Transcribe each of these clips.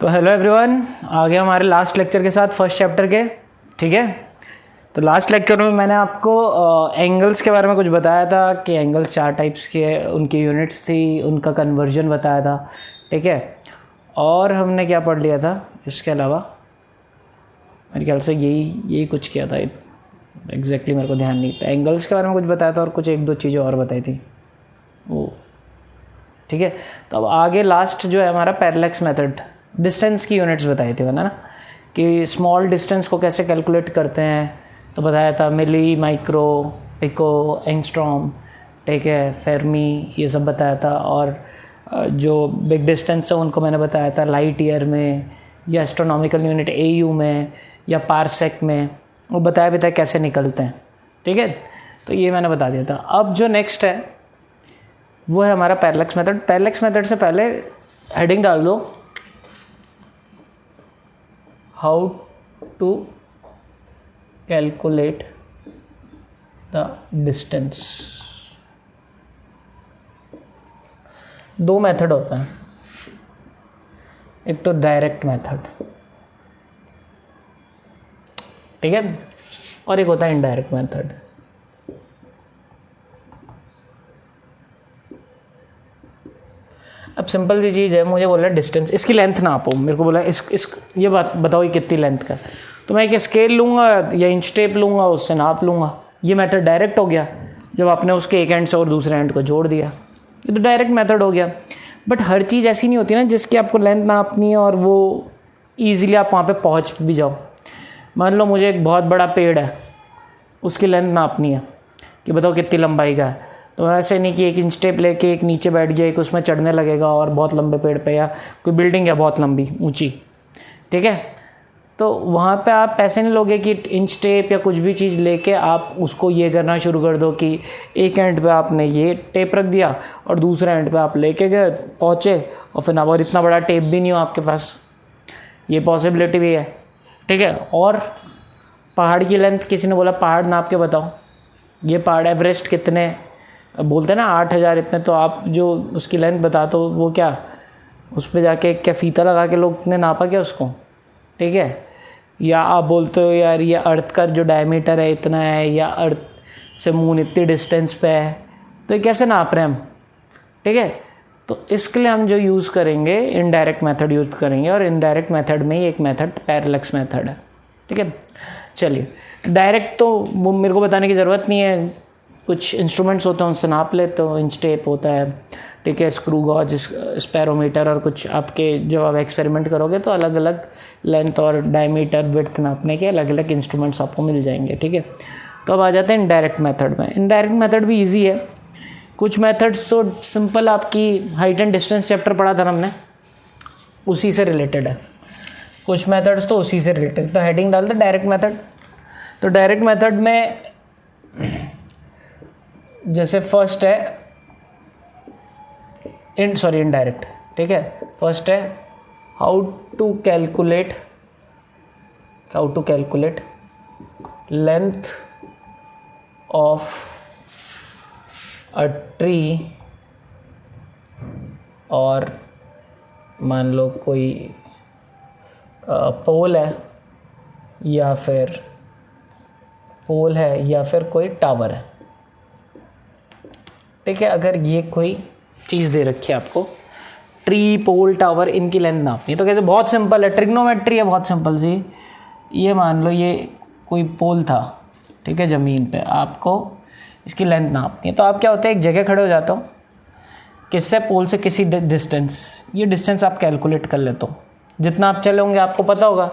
तो hello everyone, आ गए हमारे लास्ट लेक्चर के साथ फर्स्ट चैप्टर के। ठीक है, तो लास्ट लेक्चर में मैंने आपको एंगल्स के बारे में कुछ बताया था कि एंगल्स 4 टाइप्स के, उनकी यूनिट्स थी, उनका कन्वर्जन बताया था। ठीक है, और हमने क्या पढ़ लिया था इसके अलावा? मेरे ख्याल से यही कुछ किया था एग्जैक्टली, मेरे को ध्यान नहीं था। एंगल्स के बारे में कुछ बताया था और कुछ 1-2 चीज़ें और बताई थी वो। ठीक है, तो अब आगे लास्ट जो है हमारा पैरेलैक्स मेथड, डिस्टेंस की यूनिट्स बताई थी मैंने ना, कि स्मॉल डिस्टेंस को कैसे कैलकुलेट करते हैं। तो बताया था मिली, माइक्रो, पिको, एंगस्ट्रॉम, ठीक है, फेर्मी, ये सब बताया था। और जो बिग डिस्टेंस है उनको मैंने बताया था लाइट ईयर में, या एस्ट्रोनॉमिकल यूनिट AU में, या पारसेक में, वो बताया भी था कैसे निकलते हैं। ठीक है, तो ये मैंने बता दिया था। अब जो नेक्स्ट है वो है हमारा पैरेलैक्स मेथड। पैरेलैक्स मेथड से पहले हेडिंग डाल दो, how to calculate the distance. 2 method होता है, एक तो डायरेक्ट मेथड, ठीक है, और एक होता है इनडायरेक्ट मेथड। अब सिंपल सी चीज़ है, मुझे बोला डिस्टेंस, इसकी लेंथ नापो। मेरे को बोला इस ये बात बताओ, ये कितनी लेंथ का। तो मैं एक स्केल लूँगा या इंच टेप लूँगा, उससे नाप लूँगा। ये मेथड डायरेक्ट हो गया जब आपने उसके एक एंड से और दूसरे एंड को जोड़ दिया। ये तो डायरेक्ट मेथड हो गया। बट हर चीज़ ऐसी नहीं होती ना जिसकी आपको लेंथ नापनी है और वो ईजिली आप वहाँ पर पहुँच भी जाओ। मान लो मुझे एक बहुत बड़ा पेड़ है, उसकी लेंथ नापनी है कि बताओ कितनी लंबाई का है। तो ऐसे नहीं कि एक इंच टेप लेके एक नीचे बैठ गया, एक उसमें चढ़ने लगेगा और बहुत लंबे पेड़ पे, या कोई बिल्डिंग है बहुत लंबी ऊंची, ठीक है, तो वहाँ पे आप ऐसे नहीं लोगे कि इंच टेप या कुछ भी चीज़ लेके आप उसको ये करना शुरू कर दो कि एक एंड पे आपने ये टेप रख दिया और दूसरे एंड पे आप लेके गए पहुँचे और फिर ना, और इतना बड़ा टेप भी नहीं हो आपके पास, ये पॉसिबिलिटी भी है। ठीक है, और पहाड़ की लेंथ, किसी ने बोला पहाड़ नाप के बताओ, ये पहाड़ एवरेस्ट कितने बोलते हैं ना 8000 इतने, तो आप जो उसकी लेंथ बता दो, वो क्या उस पर जाके क्या फीता लगा के लोग ने नापा क्या उसको? ठीक है, या आप बोलते हो यार ये अर्थ का जो डायमीटर है इतना है, या अर्थ से मून इतनी डिस्टेंस पे है, तो ये कैसे नाप रहे हैं हम? ठीक है, तो इसके लिए हम जो यूज़ करेंगे इनडायरेक्ट मेथड यूज़ करेंगे, और इनडायरेक्ट मेथड में ही एक मेथड पैरेलैक्स मेथड है। ठीक है, चलिए, डायरेक्ट तो मेरे को बताने की ज़रूरत नहीं है, कुछ इंस्ट्रूमेंट्स होते हैं उनसे नाप ले, तो इंच टेप होता है, ठीक है, स्क्रू गॉज, स्पेरोमीटर, और कुछ आपके जब आप एक्सपेरिमेंट करोगे तो अलग अलग लेंथ और डायमीटर विड्थ नापने के अलग अलग इंस्ट्रूमेंट्स आपको मिल जाएंगे। ठीक है, तो अब आ जाते हैं इनडायरेक्ट मेथड में। इनडायरेक्ट मेथड भी ईजी है। कुछ मेथड्स तो सिंपल, आपकी हाइट एंड डिस्टेंस चैप्टर पढ़ा था हमने, उसी से रिलेटेड है। कुछ मेथड्स तो उसी से रिलेटेड। तो हेडिंग डालते डायरेक्ट मेथड। तो डायरेक्ट मेथड में जैसे फर्स्ट है इनडायरेक्ट, ठीक है, फर्स्ट है how to calculate length of a tree, और मान लो कोई पोल है या फिर कोई टावर है। ठीक है, अगर ये कोई चीज़ दे रखी है आपको, ट्री, पोल, टावर, इनकी लेंथ नापनी है, तो कैसे? बहुत सिंपल है, ट्रिग्नोमेट्री है, बहुत सिंपल सी। ये मान लो ये कोई पोल था, ठीक है, ज़मीन पे, आपको इसकी लेंथ नापनी है। तो आप क्या होता है, एक जगह खड़े हो जाता हो, किससे? पोल से किसी डिस्टेंस, ये डिस्टेंस आप कैलकुलेट कर लेते हो। जितना आप चले होंगे आपको पता होगा,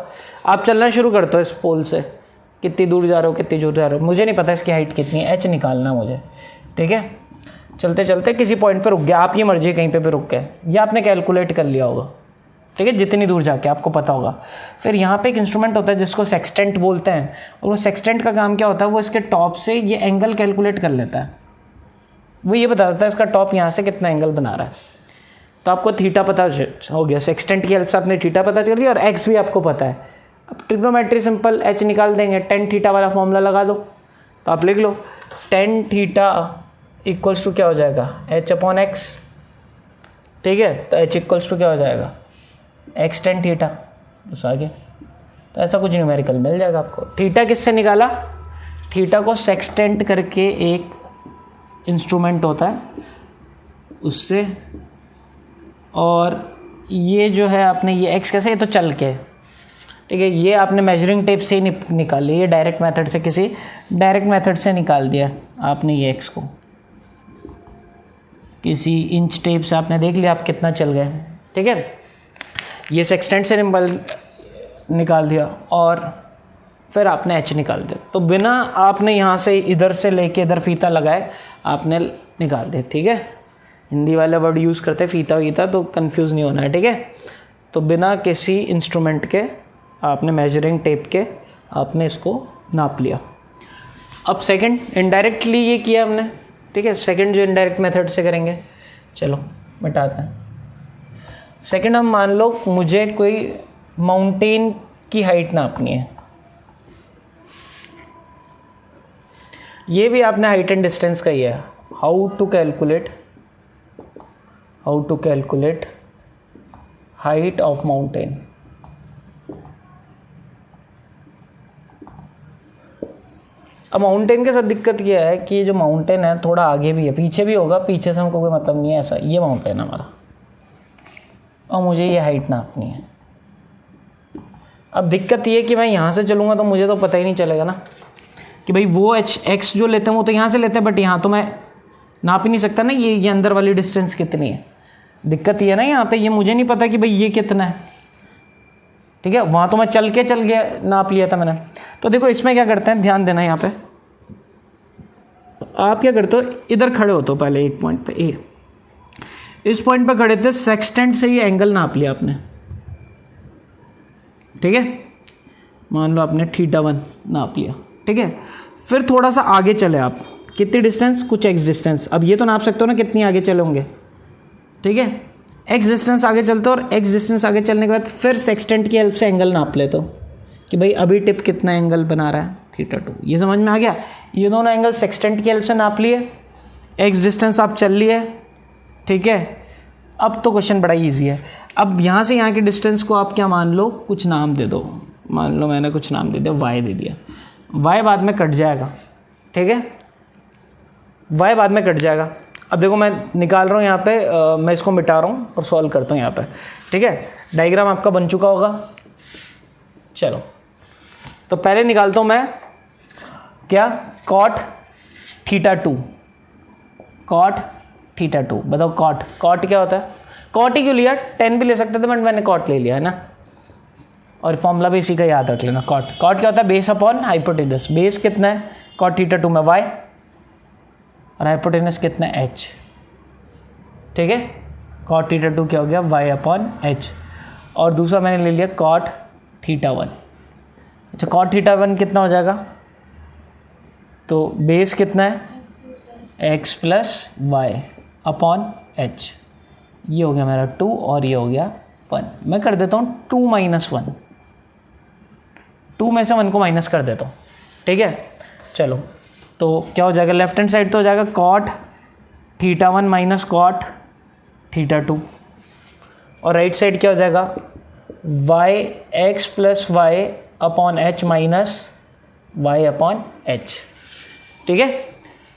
आप चलना शुरू करते हो इस पोल से, कितनी दूर जा रहे हो, कितनी दूर जा रहे हो, मुझे नहीं पता इसकी हाइट कितनी है, H निकालना मुझे। ठीक है, चलते चलते किसी पॉइंट पे रुक गया, आप ये मर्जी कहीं पे भी रुक गए, ये आपने कैलकुलेट कर लिया होगा। ठीक है, जितनी दूर जाके आपको पता होगा। फिर यहाँ पे एक इंस्ट्रूमेंट होता है जिसको सेक्सटेंट बोलते हैं, और वो सेक्सटेंट का काम क्या होता है, वो इसके टॉप से ये एंगल कैलकुलेट कर लेता है। वो ये बता देता है इसका टॉप यहाँ से कितना एंगल बना रहा है। तो आपको थीटा पता हो गया, सेक्सटेंट की हेल्प से आपने थीटा पता कर लिया, और एक्स भी आपको पता है। अब ट्रिग्नोमेट्री सिंपल, H निकाल देंगे, टेन थीटा वाला फॉर्मूला लगा दो, तो आप लिख लो टेन थीटा इक्वल्स टू क्या हो जाएगा, H/x। ठीक है, तो H इक्वल्स टू क्या हो जाएगा, एक्स टेन थीटा, बस आ गया। तो ऐसा कुछ न्यूमेरिकल मिल जाएगा आपको। थीटा किससे निकाला? थीटा को सेक्सटेंट करके एक इंस्ट्रूमेंट होता है उससे, और ये जो है आपने ये एक्स कैसे, ये तो चल के, ठीक है, ये आपने मेजरिंग टेप से ही निकाल लिया, ये डायरेक्ट मेथड से, किसी डायरेक्ट मेथड से निकाल दिया आपने ये एक्स को, किसी इंच टेप से आपने देख लिया आप कितना चल गए, ठीक है। ये सेक्सटेंट से निकाल दिया और फिर आपने एच निकाल दिया। तो बिना आपने यहाँ से इधर से लेके इधर फीता लगाए आपने निकाल दिया, ठीक है। हिंदी वाले वर्ड यूज़ करते फीता वीता, तो कंफ्यूज नहीं होना है, ठीक है। तो बिना किसी इंस्ट्रूमेंट के आपने मेजरिंग टेप के आपने इसको नाप लिया। अब सेकंड इनडायरेक्टली ये किया हमने, ठीक है। सेकंड जो इनडायरेक्ट मेथड से करेंगे, चलो मिटाते हैं। सेकंड हम मान लो मुझे कोई माउंटेन की हाइट नापनी है, ये भी आपने हाइट एंड डिस्टेंस का ही है। How to calculate height of mountain. अब माउंटेन के साथ दिक्कत यह है कि जो माउंटेन है थोड़ा आगे भी है, पीछे भी होगा, पीछे से हमको कोई मतलब नहीं है, ऐसा ये माउंटेन है हमारा और मुझे ये हाइट नापनी है। अब दिक्कत ये है कि मैं यहाँ से चलूँगा तो मुझे तो पता ही नहीं चलेगा ना कि भाई वो एक्स जो लेते हैं वो तो यहाँ से लेते हैं, बट यहाँ तो मैं नाप ही नहीं सकता ना ये अंदर वाली डिस्टेंस कितनी है। दिक्कत ये है ना यहाँ पे, ये मुझे नहीं पता कि भाई ये कितना है, ठीक है। वहाँ तो मैं चल गया नाप लिया था मैंने। तो देखो इसमें क्या करते हैं, ध्यान देना यहाँ पे, आप क्या करते हो, इधर खड़े हो तो पहले एक पॉइंट पे ए, इस पॉइंट पे खड़े थे, सेक्सटेंट से ये एंगल नाप लिया आपने, ठीक है। मान लो आपने θ1 नाप लिया, ठीक है। फिर थोड़ा सा आगे चले आप, कितनी डिस्टेंस, कुछ एक्स डिस्टेंस। अब ये तो नाप सकते हो ना कितनी आगे चले होंगे, ठीक है। एक्स डिस्टेंस आगे चलते हो और एक्स डिस्टेंस आगे चलने के बाद फिर सेक्सटेंट की हेल्प से एंगल नाप लेते हो कि भाई अभी टिप कितना एंगल बना रहा है, θ2। ये समझ में आ गया। ये दोनों एंगल सेक्सटेंट की हेल्प से नाप लिए, एक्स डिस्टेंस आप चल लिए, ठीक है। अब तो क्वेश्चन बड़ा ईजी है। अब यहाँ से यहाँ की डिस्टेंस को आप क्या मान लो, कुछ नाम दे दो। मान लो मैंने कुछ नाम दे दिया, वाई दे दिया। वाई बाद में कट जाएगा, ठीक है, वाई बाद में कट जाएगा। अब देखो मैं निकाल रहा हूँ यहाँ पे, मैं इसको मिटा रहा हूँ और सॉल्व करता हूँ यहाँ पे, ठीक है। डायग्राम आपका बन चुका होगा। चलो तो पहले निकालता हूँ मैं क्या, cot θ2, cot θ2। बताओ cot क्या होता है, cot ही क्यों लिया, 10 भी ले सकते थे बट मैंने cot ले लिया है ना, और फॉर्मूला भी इसी का याद रख लेना। cot क्या होता है, बेस अपॉन हाइपोटेनस। बेस कितना है cot θ2 में, y, और हाइपोटेनस कितना है, h, ठीक है। cot θ2 क्या हो गया, y अपॉन h। और दूसरा मैंने ले लिया cot θ1। अच्छा cot θ1 कितना हो जाएगा, तो बेस कितना है, x plus y upon h। ये हो गया मेरा 2 और ये हो गया 1। मैं कर देता हूँ 2 - 1, 2 में से 1 को माइनस कर देता हूँ, ठीक है। चलो तो क्या हो जाएगा, लेफ्ट हैंड साइड तो हो जाएगा cot θ1 माइनस cot θ2, और राइट साइड क्या हो जाएगा, y x plus y upon h minus y upon h, ठीक है।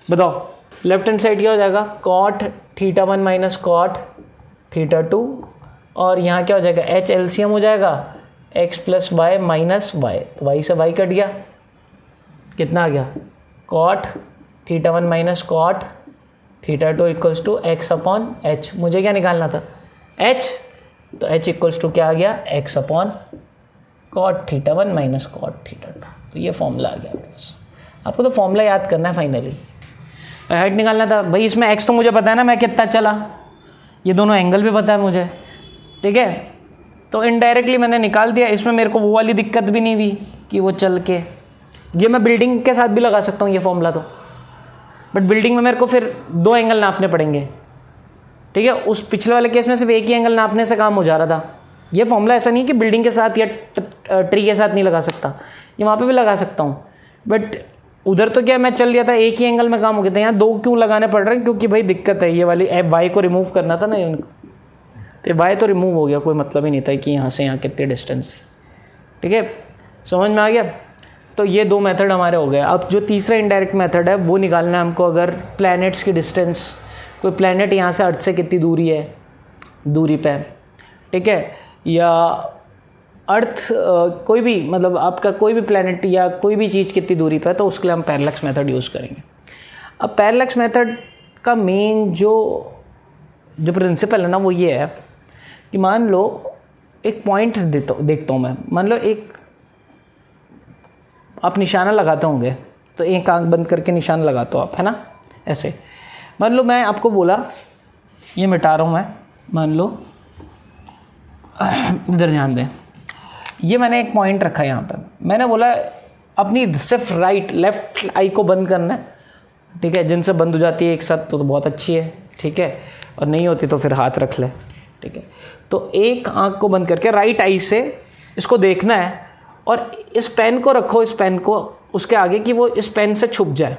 बताओ लेफ्ट हैंड साइड क्या हो जाएगा, cot θ1 माइनस cot θ2, और यहाँ क्या हो जाएगा, h एलसीएम हो जाएगा, x plus y minus y, तो y से y कट गया, कितना आ गया, cot θ1 minus cot θ2 equals to x upon h। मुझे क्या निकालना था, h, तो h इक्वल्स टू क्या आ गया, x upon cot θ1 minus cot θ2। तो ये फॉर्मूला आ गया। आपको तो फॉर्मूला याद करना है फाइनली, हाइट निकालना था भाई। इसमें x तो मुझे पता है ना मैं कितना चला, ये दोनों एंगल भी पता है मुझे, ठीक है। तो इनडायरेक्टली मैंने निकाल दिया। इसमें मेरे को वो वाली दिक्कत भी नहीं हुई कि वो चल के, ये मैं बिल्डिंग के साथ भी लगा सकता हूँ ये फॉर्मूला तो, बट बिल्डिंग में मेरे को फिर 2 एंगल नापने पड़ेंगे, ठीक है। उस पिछले वाले केस में सिर्फ एक ही एंगल नापने से काम हो जा रहा था। ये फॉर्मूला ऐसा नहीं कि बिल्डिंग के साथ या ट्री के साथ नहीं लगा सकता, ये वहाँ पे भी लगा सकता हूँ, बट उधर तो क्या मैं चल लिया था, एक ही एंगल में काम हो गया था। यहाँ 2 क्यों लगाने पड़ रहे हैं, क्योंकि भाई दिक्कत है, ये वाली वाई को रिमूव करना था ना इनको, तो y तो रिमूव हो गया, कोई मतलब ही नहीं था कि यहाँ से यहाँ कितनी डिस्टेंस थी। ठीक है, समझ में आ गया। तो ये 2 मेथड हमारे हो गए। अब जो तीसरा इनडायरेक्ट मेथड है वो निकालना है हमको। अगर प्लैनेट्स की डिस्टेंस, कोई प्लैनेट यहाँ से अर्थ से कितनी दूरी पे है, ठीक है, या अर्थ कोई भी मतलब आपका कोई भी प्लैनेट या कोई भी चीज़ कितनी दूरी पे है, तो उसके लिए हम पैरेलैक्स मेथड यूज़ करेंगे। अब पैरेलैक्स मेथड का मेन जो प्रिंसिपल है ना वो ये है कि मान लो एक पॉइंट देखता हूँ मैं, मान लो एक आप निशाना लगाते होंगे, तो एक आंख बंद करके निशाना लगाते हो आप, है ना, ऐसे। मान लो मैं आपको बोला, ये मिटा रहा हूँ मैं, मान लो इधर ध्यान दें, ये मैंने एक पॉइंट रखा है यहाँ पे, मैंने बोला अपनी सिर्फ लेफ्ट आई को बंद करना है, ठीक है, जिनसे बंद हो जाती है एक साथ तो बहुत अच्छी है, ठीक है, और नहीं होती तो फिर हाथ रख ले, ठीक है। तो एक आंख को बंद करके राइट आई से इसको देखना है और इस पेन को रखो, इस पेन को उसके आगे कि वो इस पेन से छुप जाए,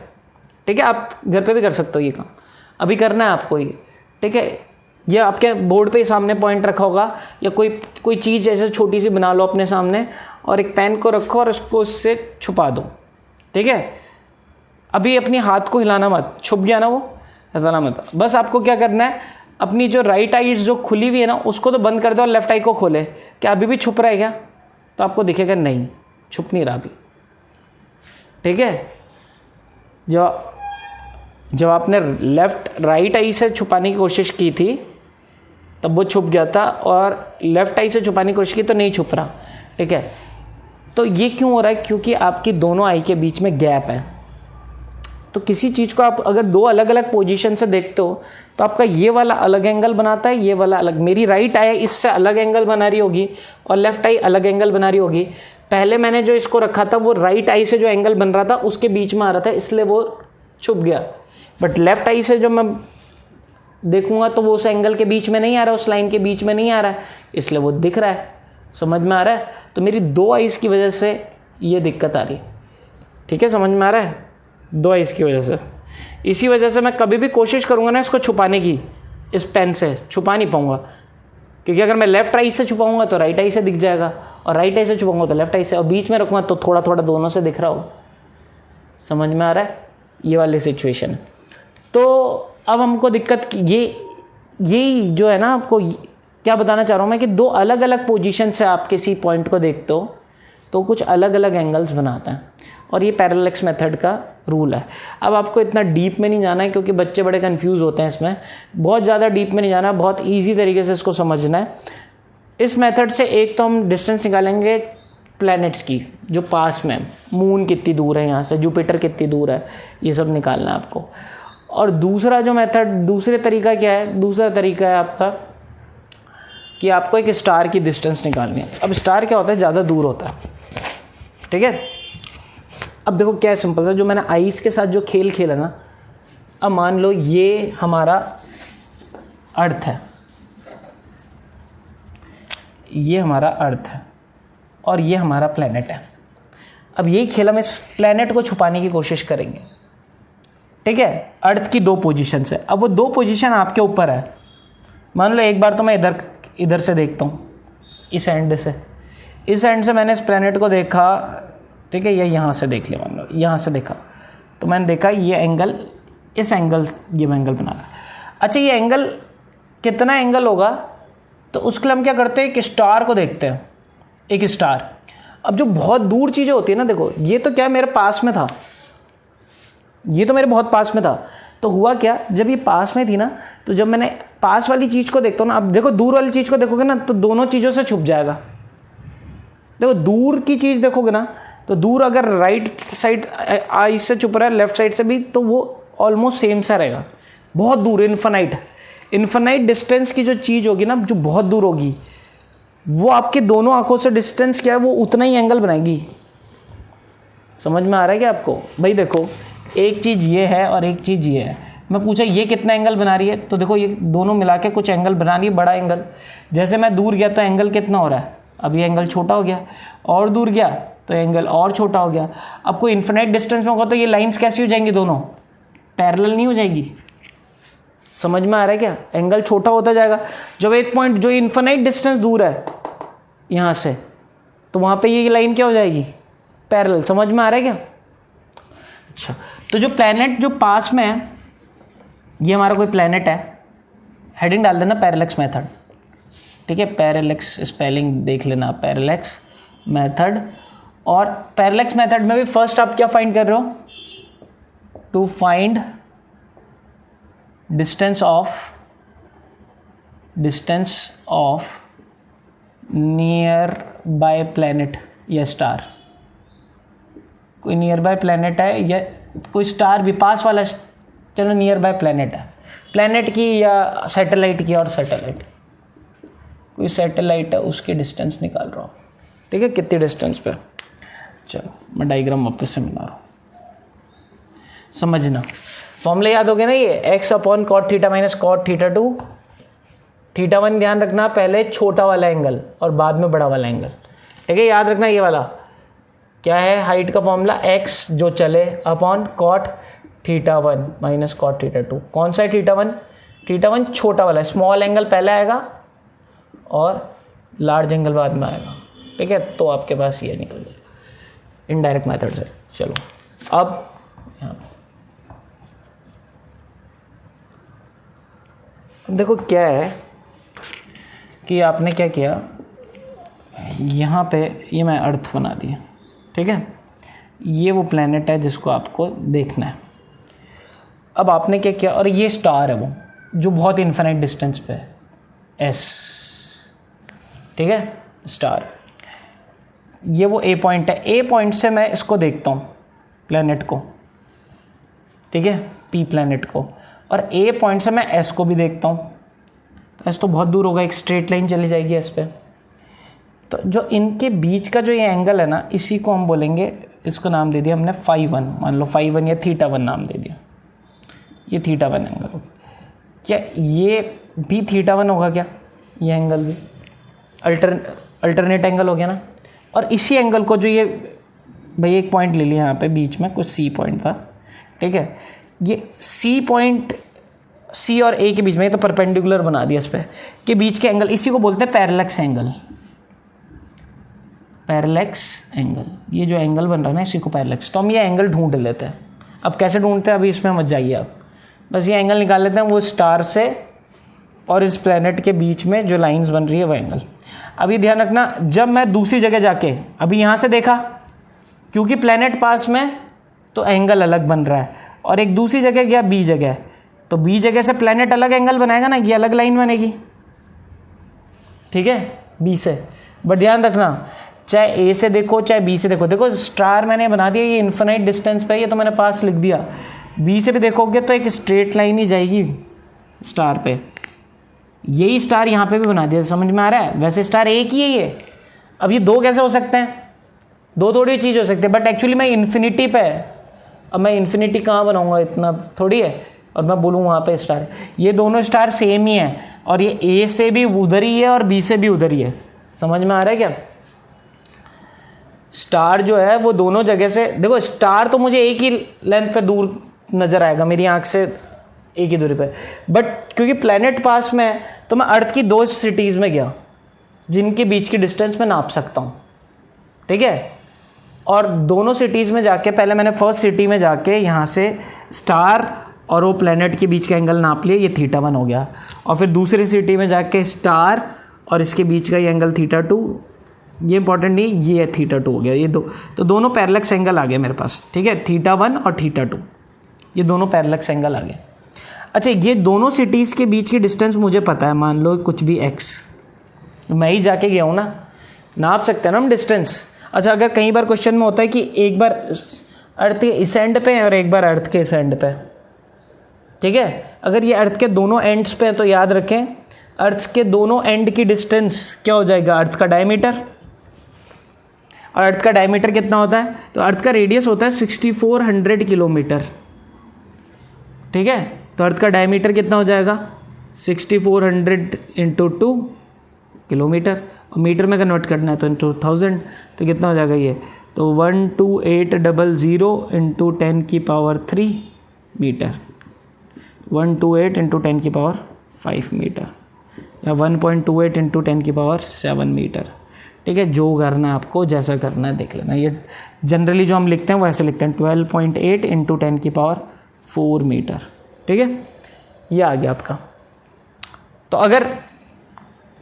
ठीक है। आप घर पे भी कर सकते हो ये काम, अभी करना है आपको ये, ठीक है। ये आपके बोर्ड पे सामने पॉइंट रखा होगा, या कोई चीज़ ऐसे छोटी सी बना लो अपने सामने और एक पेन को रखो और उसको उससे छुपा दो, ठीक है। अभी अपनी हाथ को हिलाना मत, छुप गया ना वो, हिलाना मत। बस आपको क्या करना है, अपनी जो राइट आई जो खुली हुई है ना उसको तो बंद कर दो और लेफ्ट आई को खोले। क्या अभी भी छुप रहा है क्या? तो आपको दिखेगा नहीं, छुप नहीं रहा अभी, ठीक है। जब आपने राइट आई से छुपाने की कोशिश की थी तब वो छुप गया था, और लेफ्ट आई से छुपाने की कोशिश की तो नहीं छुप रहा, ठीक है। तो ये क्यों हो रहा है? क्योंकि आपकी दोनों आई के बीच में गैप है। तो किसी चीज़ को आप अगर 2 अलग अलग पोजीशन से देखते हो तो आपका ये वाला अलग एंगल बनाता है, ये वाला अलग। मेरी राइट आई इससे अलग एंगल बना रही होगी और लेफ्ट आई अलग एंगल बना रही होगी। पहले मैंने जो इसको रखा था वो राइट आई से जो एंगल बन रहा था उसके बीच में आ रहा था, इसलिए वो छुप गया। बट लेफ्ट आई से जो मैं देखूंगा तो वो उस एंगल के बीच में नहीं आ रहा, उस लाइन के बीच में नहीं आ रहा है, इसलिए वो दिख रहा है। समझ में आ रहा है? तो मेरी 2 आइज़ की वजह से ये दिक्कत आ रही, ठीक है, समझ में आ रहा है? 2 आइज़ की वजह से। इसी वजह से मैं कभी भी कोशिश करूँगा ना इसको छुपाने की, इस पेन से छुपा नहीं पाऊँगा, क्योंकि अगर मैं लेफ्ट आई से छुपाऊँगा तो राइट आई से दिख जाएगा, और राइट आई से छुपाऊँगा तो लेफ्ट आई से, और बीच में रखूँगा तो थोड़ा थोड़ा दोनों से दिख रहा हो। समझ में आ रहा है? ये वाली सिचुएशन। तो अब हमको दिक्कत ये जो है ना, आपको क्या बताना चाह रहा हूँ मैं कि 2 अलग अलग पोजीशन से आप किसी पॉइंट को देखते हो तो कुछ अलग अलग एंगल्स बनाते हैं, और ये पैरेलैक्स मेथड का रूल है। अब आपको इतना डीप में नहीं जाना है क्योंकि बच्चे बड़े कंफ्यूज होते हैं इसमें, बहुत ज़्यादा डीप में नहीं जाना है, बहुत ईजी तरीके से इसको समझना है। इस मेथड से एक तो हम डिस्टेंस निकालेंगे प्लैनेट्स की जो पास में, मून कितनी दूर है यहाँ से, जुपिटर कितनी दूर है, ये सब निकालना है आपको। और दूसरा जो मेथड, दूसरा तरीका क्या है? दूसरा तरीका है आपका कि आपको एक स्टार की डिस्टेंस निकालनी है। अब स्टार क्या होता है? ज़्यादा दूर होता है, ठीक है। अब देखो क्या सिंपल है, जो मैंने आइस के साथ जो खेल खेला ना, अब मान लो ये हमारा अर्थ है, ये हमारा अर्थ है और ये हमारा प्लेनेट है। अब यही खेल हम इस प्लेनेट को छुपाने की कोशिश करेंगे, ठीक है। अर्थ की 2 पोजीशन है, अब वो 2 पोजीशन आपके ऊपर है। मान लो एक बार तो मैं इधर से देखता हूँ, इस एंड से मैंने इस प्लेनेट को देखा, ठीक है, यहाँ से देख लिया, मान लो यहाँ से देखा तो मैंने देखा ये एंगल, ये एंगल बना रहा। अच्छा, ये एंगल कितना एंगल होगा? तो उसके लिए हम क्या करते हैं, एक स्टार को देखते हैं, एक स्टार। अब जो बहुत दूर चीज़ें होती है ना, देखो ये तो क्या मेरे पास में था, ये तो मेरे बहुत पास में था। तो हुआ क्या, जब ये पास में थी ना, तो जब मैंने पास वाली चीज़ को देखता हूँ ना, अब देखो दूर वाली चीज़ को देखोगे ना तो दोनों चीज़ों से छुप जाएगा। देखो दूर की चीज़ देखोगे ना तो दूर अगर राइट साइड आई से छुप रहा है, लेफ्ट साइड से भी, तो वो ऑलमोस्ट सेम सा रहेगा। बहुत दूर, इन्फिनाइट डिस्टेंस की जो चीज़ होगी ना, जो बहुत दूर होगी, वो आपके दोनों आंखों से डिस्टेंस क्या है, वो उतना ही एंगल बनाएगी। समझ में आ रहा है क्या आपको? भाई देखो, एक चीज़ ये है और एक चीज़ ये है। मैं पूछा ये कितना एंगल बना रही है, तो देखो ये दोनों मिला के कुछ एंगल बना रही है, बड़ा एंगल। जैसे मैं दूर गया तो एंगल कितना हो रहा है, अब ये एंगल छोटा हो गया, और दूर गया तो एंगल और छोटा हो गया। अब कोई इन्फिनाइट डिस्टेंस में होगा तो ये लाइंस कैसी हो जाएंगी, दोनों पैरेलल नहीं हो जाएगी, समझ में आ रहा है क्या? एंगल छोटा होता जाएगा। जब एक पॉइंट जो इन्फिनाइट डिस्टेंस दूर है यहाँ से, तो वहाँ पे ये लाइन क्या हो जाएगी? पैरेलल। समझ में आ रहा है क्या? अच्छा, तो जो प्लैनेट जो पास में है, ये हमारा कोई प्लैनेट है, हेडिंग डाल देना पैरेलैक्स मेथड, ठीक है? पैरेलैक्स स्पेलिंग देख लेना, पैरेलैक्स मेथड। और पैरेलैक्स मेथड में भी फर्स्ट आप क्या फाइंड कर रहे हो? To find distance of nearby planet या स्टार। कोई नियर बाय प्लैनेट है या कोई स्टार भी पास वाला, चलो नियर बाय प्लैनेट है, प्लैनेट की या सैटेलाइट की, और सैटेलाइट कोई सैटेलाइट है उसकी डिस्टेंस निकाल रहा हूँ, ठीक है? कितनी डिस्टेंस पे? चलो मैं डायग्राम वापस से बना रहा हूँ, समझना। फॉर्मूला याद हो गया ना? ये x upon cot theta minus cot theta two, theta one ध्यान रखना पहले छोटा वाला एंगल और बाद में बड़ा वाला एंगल, ठीक है? याद रखना ये वाला क्या है? हाइट का फॉर्मूला एक्स जो चले upon cot theta one minus cot theta two. कौन सा है थीटा वन? थीटा वन छोटा वाला, स्मॉल एंगल पहले आएगा और लार्ज एंगल बाद में आएगा, ठीक है? तो आपके पास ये निकल जाएगा इनडायरेक्ट मेथड से। चलो अब यहाँ देखो क्या है कि आपने क्या किया, यहाँ पे ये मैं अर्थ बना दिया, ठीक है? ये वो प्लैनेट है जिसको आपको देखना है। अब आपने क्या किया, और ये स्टार है वो जो बहुत इन्फिनाइट डिस्टेंस पे है, एस, ठीक है? स्टार, ये वो ए पॉइंट है। ए पॉइंट से मैं इसको देखता हूँ प्लैनेट को, ठीक है? पी प्लैनेट को, और ए पॉइंट से मैं एस को भी देखता हूँ। तो एस तो बहुत दूर होगा, एक स्ट्रेट लाइन चली जाएगी एस पे। तो जो इनके बीच का जो ये एंगल है ना, इसी को हम बोलेंगे, इसको नाम दे दिया हमने फाई वन, मान लो फाई वन या थीटा वन नाम दे दिया। ये थीटा वन एंगल होगा। क्या ये भी थीटा वन होगा क्या? ये एंगल भी अल्टरनेट एंगल हो गया ना। और इसी एंगल को जो ये भाई एक पॉइंट ले लिया यहाँ पे बीच में, कुछ सी पॉइंट था, ठीक है? ये सी पॉइंट, सी और ए के बीच में, ये तो परपेंडिकुलर बना दिया इस पे, के बीच के एंगल, इसी को बोलते हैं पैरेलैक्स एंगल। पैरेलैक्स एंगल, ये जो एंगल बन रहा है ना, इसी को पैरेलैक्स। तो हम ये एंगल ढूंढ लेते हैं। अब कैसे ढूंढते हैं, अभी इसमें मत जाइए आप, बस ये एंगल निकाल लेते हैं, वो स्टार से और इस प्लैनेट के बीच में जो लाइंस बन रही है वो एंगल। अभी ध्यान रखना, जब मैं दूसरी जगह जाके, अभी यहाँ से देखा, क्योंकि प्लैनेट पास में तो एंगल अलग बन रहा है, और एक दूसरी जगह गया बी जगह, तो बी जगह से प्लैनेट अलग एंगल बनाएगा ना, ये अलग लाइन बनेगी, ठीक है? बी से। बट ध्यान रखना, चाहे ए से देखो चाहे बी से देखो, देखो स्टार मैंने बना दिया, ये इन्फिनाइट डिस्टेंस पे, ये तो मैंने पास लिख दिया। बी से भी देखोगे तो एक स्ट्रेट लाइन ही जाएगी स्टार पे। यही स्टार यहाँ पे भी बना दिया, समझ में आ रहा है? वैसे स्टार एक ही है ये। अब ये दो कैसे हो सकते हैं? दो थोड़ी चीज़ हो सकती है, बट एक्चुअली मैं इन्फिनिटी पे, अब मैं इन्फिनिटी कहाँ बनाऊंगा, इतना थोड़ी है, और मैं बोलूँ वहाँ पे स्टार। ये दोनों स्टार सेम ही है, और ये ए से भी उधर ही है और बी से भी उधर ही है। समझ में आ रहा है क्या? स्टार जो है वो दोनों जगह से, देखो स्टार तो मुझे एक ही लेंथ पे दूर नजर आएगा मेरी आंख से, एक ही दूरी पे, बट क्योंकि प्लैनेट पास में है तो मैं अर्थ की दो सिटीज़ में गया जिनके बीच की डिस्टेंस मैं नाप सकता हूँ, ठीक है? और दोनों सिटीज़ में जाके, पहले मैंने फर्स्ट सिटी में जाके यहाँ से स्टार और वो प्लैनेट के बीच का एंगल नाप लिया, ये थीटा वन हो गया। और फिर दूसरी सिटी में जाके स्टार और इसके बीच का ये एंगल थीटा टू, ये इंपॉर्टेंट नहीं, ये थीटा टू हो गया। ये दो, तो दोनों पैरेलैक्स एंगल आ गए मेरे पास, ठीक है? थीटा वन और थीटा टू, ये दोनों पैरेलैक्स एंगल आ गए। अच्छा, ये दोनों सिटीज़ के बीच की डिस्टेंस मुझे पता है, मान लो कुछ भी एक्स, मैं ही जाके गया हूँ ना, नाप सकते हैं ना हम डिस्टेंस। अच्छा, अगर कई बार क्वेश्चन में होता है कि एक बार अर्थ के इस एंड पे और एक बार अर्थ के इस एंड पे, ठीक है? अगर ये अर्थ के दोनों एंड्स पे है तो याद रखें अर्थ के दोनों एंड की डिस्टेंस क्या हो जाएगा, अर्थ का डायमीटर। और अर्थ का डायमीटर कितना होता है, तो अर्थ का रेडियस होता है 6400 किलोमीटर, ठीक है? तो अर्थ का डायमीटर कितना हो जाएगा, 6400 इंटू 2 किलोमीटर, और मीटर में कन्वर्ट करना है तो इंटू 1000, तो कितना हो जाएगा ये, तो 12800 इंटू 10 की पावर 3 मीटर। 128 इंटू 10⁵ मीटर या 1.28 इंटू 10⁷ मीटर। ठीक है, जो करना है आपको, जैसा करना है देख लेना। ये जनरली जो हम लिखते हैं वो ऐसे लिखते हैं 12.8 इंटू 10⁴ मीटर। ठीक है, ये आ गया आपका। तो अगर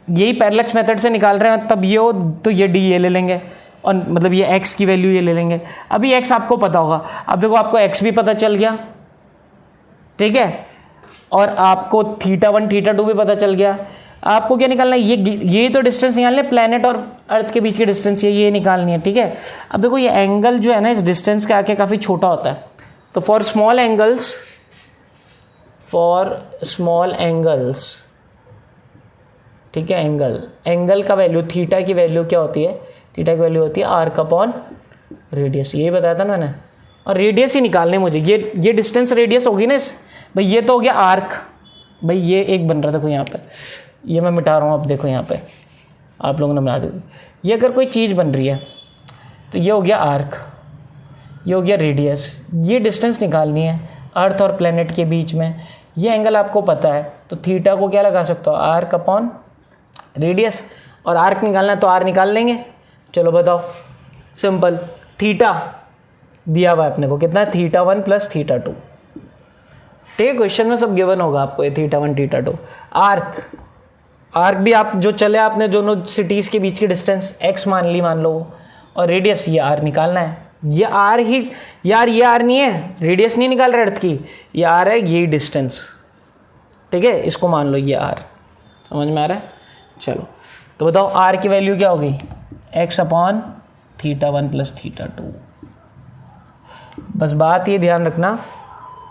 यही पैरेलक्स मेथड से निकाल रहे हैं तब ये हो तो ये डी ये ले लेंगे, और मतलब ये एक्स की वैल्यू ये ले लेंगे। अभी एक्स आपको पता होगा, अब देखो आपको एक्स भी पता चल गया, ठीक है, और आपको θ1 θ2 भी पता चल गया। आपको क्या निकालना है, ये तो डिस्टेंस निकालना है, प्लैनेट और अर्थ के बीच की डिस्टेंस ये निकालनी है। ठीक है, अब देखो ये एंगल जो है ना इस डिस्टेंस के आके काफ़ी छोटा होता है, तो फॉर स्मॉल एंगल्स, ठीक है, एंगल का वैल्यू थीटा की वैल्यू क्या होती है, थीटा की वैल्यू होती है आर्क अपॉन रेडियस, यही बताया था ना मैंने। और रेडियस ही निकालने मुझे, ये डिस्टेंस रेडियस होगी ना भाई, ये तो हो गया आर्क, भाई ये एक बन रहा था कोई यहाँ पे, ये मैं मिटा रहा हूँ, अब देखो यहाँ पे आप लोगों ने बना दी। ये अगर कोई चीज़ बन रही है तो ये हो गया आर्क, ये हो गया रेडियस, ये डिस्टेंस निकालनी है अर्थ और प्लेनेट के बीच में। ये एंगल आपको पता है तो थीटा को क्या लगा सकते हो, आर्क अपॉन रेडियस, और आर्क निकालना है तो आर निकाल लेंगे। चलो बताओ, सिंपल, थीटा दिया हुआ है अपने को कितना, θ1 + θ2। ठीक है, क्वेश्चन में सब गिवन होगा आपको, ये θ1 θ2। आर्क भी आप जो चले आपने दोनों सिटीज के बीच की डिस्टेंस x मान लो, और रेडियस ये r निकालना है। ये r ही यार, ये r नहीं है, रेडियस नहीं निकाल रहे अर्थ की, ये r है, यही डिस्टेंस। ठीक है, इसको मान लो ये r, समझ में आ रहा है। चलो तो बताओ r की वैल्यू क्या होगी, x अपॉन θ1 + θ2। बस बात ये ध्यान रखना,